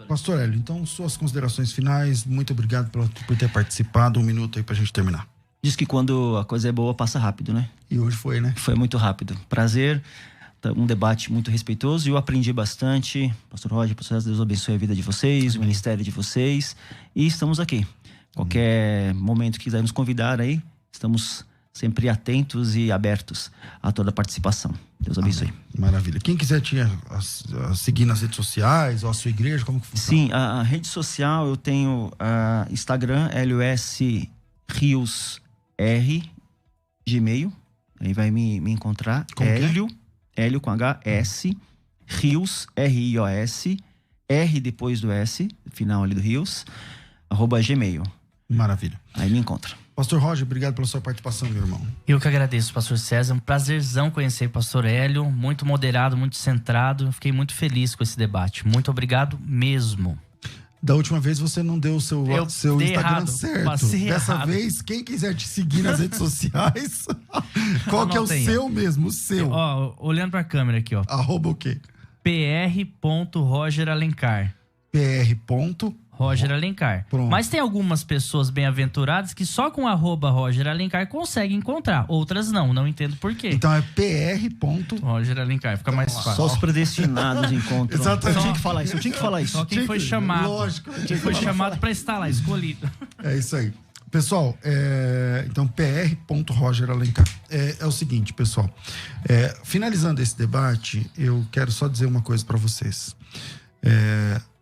Pastor Hélio, então suas considerações finais. Muito obrigado por ter participado. 1 minuto aí pra gente terminar. Diz que quando a coisa é boa, passa rápido, né? E hoje foi, né? Foi muito rápido. Prazer, um debate muito respeitoso e eu aprendi bastante. Pastor Roger, pastor César, Deus abençoe a vida de vocês, o ministério de vocês. E estamos aqui. Qualquer momento que quiser nos convidar aí, estamos sempre atentos e abertos a toda a participação. Deus abençoe. Maravilha. Quem quiser te seguir nas redes sociais ou a sua igreja, como que funciona? Sim, a rede social eu tenho Instagram, LUS Rios R, Gmail, aí vai me encontrar. Hélio com HS, Rios, R-I-O-S, R depois do S, final ali do Rios, @gmail. Maravilha. Aí me encontra. Pastor Roger, obrigado pela sua participação, meu irmão. Eu que agradeço, pastor César. Um prazerzão conhecer o pastor Hélio. Muito moderado, muito centrado. Fiquei muito feliz com esse debate. Muito obrigado mesmo. Da última vez você não deu o seu Instagram errado, certo. Dessa vez, quem quiser te seguir nas redes sociais, qual que é o seu mesmo? O seu. Ó, olhando pra câmera aqui, ó. @ o quê? pr.rogeralencar. Roger Alencar. Pronto. Mas tem algumas pessoas bem-aventuradas que só com @Roger Alencar conseguem encontrar. Outras não entendo por quê. Então é Roger Alencar, fica mais fácil. Só os predestinados encontram. Exatamente. Eu tinha que falar isso. Só quem foi chamado. Lógico. Quem foi chamado pra estar lá, escolhido. É isso aí. Pessoal, então pr.Roger Alencar. É o seguinte, pessoal. Finalizando esse debate, eu quero só dizer uma coisa pra vocês.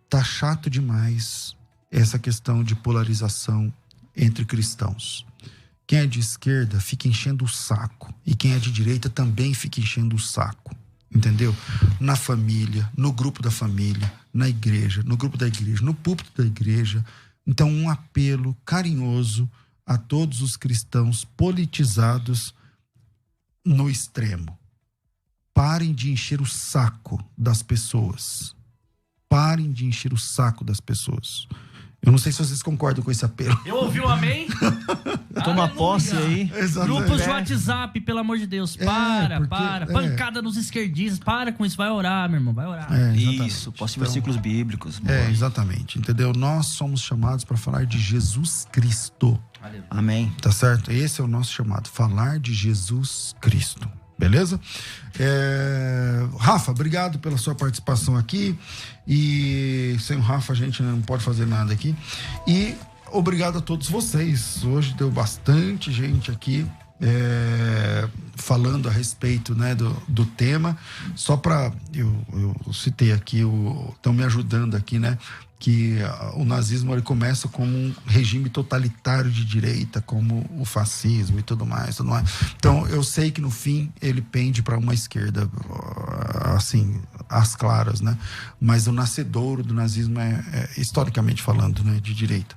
Tá chato demais essa questão de polarização entre cristãos. Quem é de esquerda fica enchendo o saco. E quem é de direita também fica enchendo o saco. Entendeu? Na família, no grupo da família, na igreja, no grupo da igreja, no púlpito da igreja. Então, um apelo carinhoso a todos os cristãos politizados no extremo. Parem de encher o saco das pessoas. Parem de encher o saco das pessoas. Eu não sei se vocês concordam com esse apelo. Eu ouvi um amém? Toma posse aí. Grupos de WhatsApp, pelo amor de Deus. Para. Pancada nos esquerdistas. Para com isso. Vai orar, meu irmão. Vai orar. Isso, posse de versículos bíblicos. Exatamente. Entendeu? Nós somos chamados para falar de Jesus Cristo. Amém. Tá certo? Esse é o nosso chamado. Falar de Jesus Cristo. Beleza? Rafa, obrigado pela sua participação aqui. E sem o Rafa a gente não pode fazer nada aqui. E obrigado a todos vocês. Hoje deu bastante gente aqui falando a respeito, né, do tema. Só para eu citei aqui, estão me ajudando aqui, né? Que o nazismo ele começa como um regime totalitário de direita, como o fascismo e tudo mais. Então, eu sei que no fim ele pende para uma esquerda, assim, às claras, né? Mas o nascedouro do nazismo historicamente falando, né, de direita.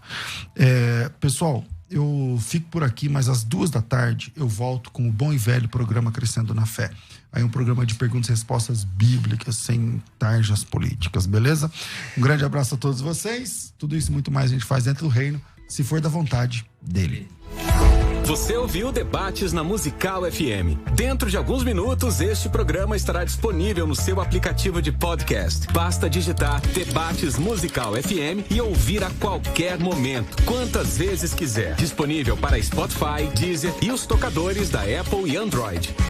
Pessoal, eu fico por aqui, mas às 14h eu volto com o bom e velho programa Crescendo na Fé. Aí um programa de perguntas e respostas bíblicas, sem tarjas políticas, beleza? Um grande abraço a todos vocês. Tudo isso e muito mais a gente faz dentro do reino, se for da vontade dele. Você ouviu Debates na Musical FM. Dentro de alguns minutos, este programa estará disponível no seu aplicativo de podcast. Basta digitar Debates Musical FM e ouvir a qualquer momento, quantas vezes quiser. Disponível para Spotify, Deezer e os tocadores da Apple e Android.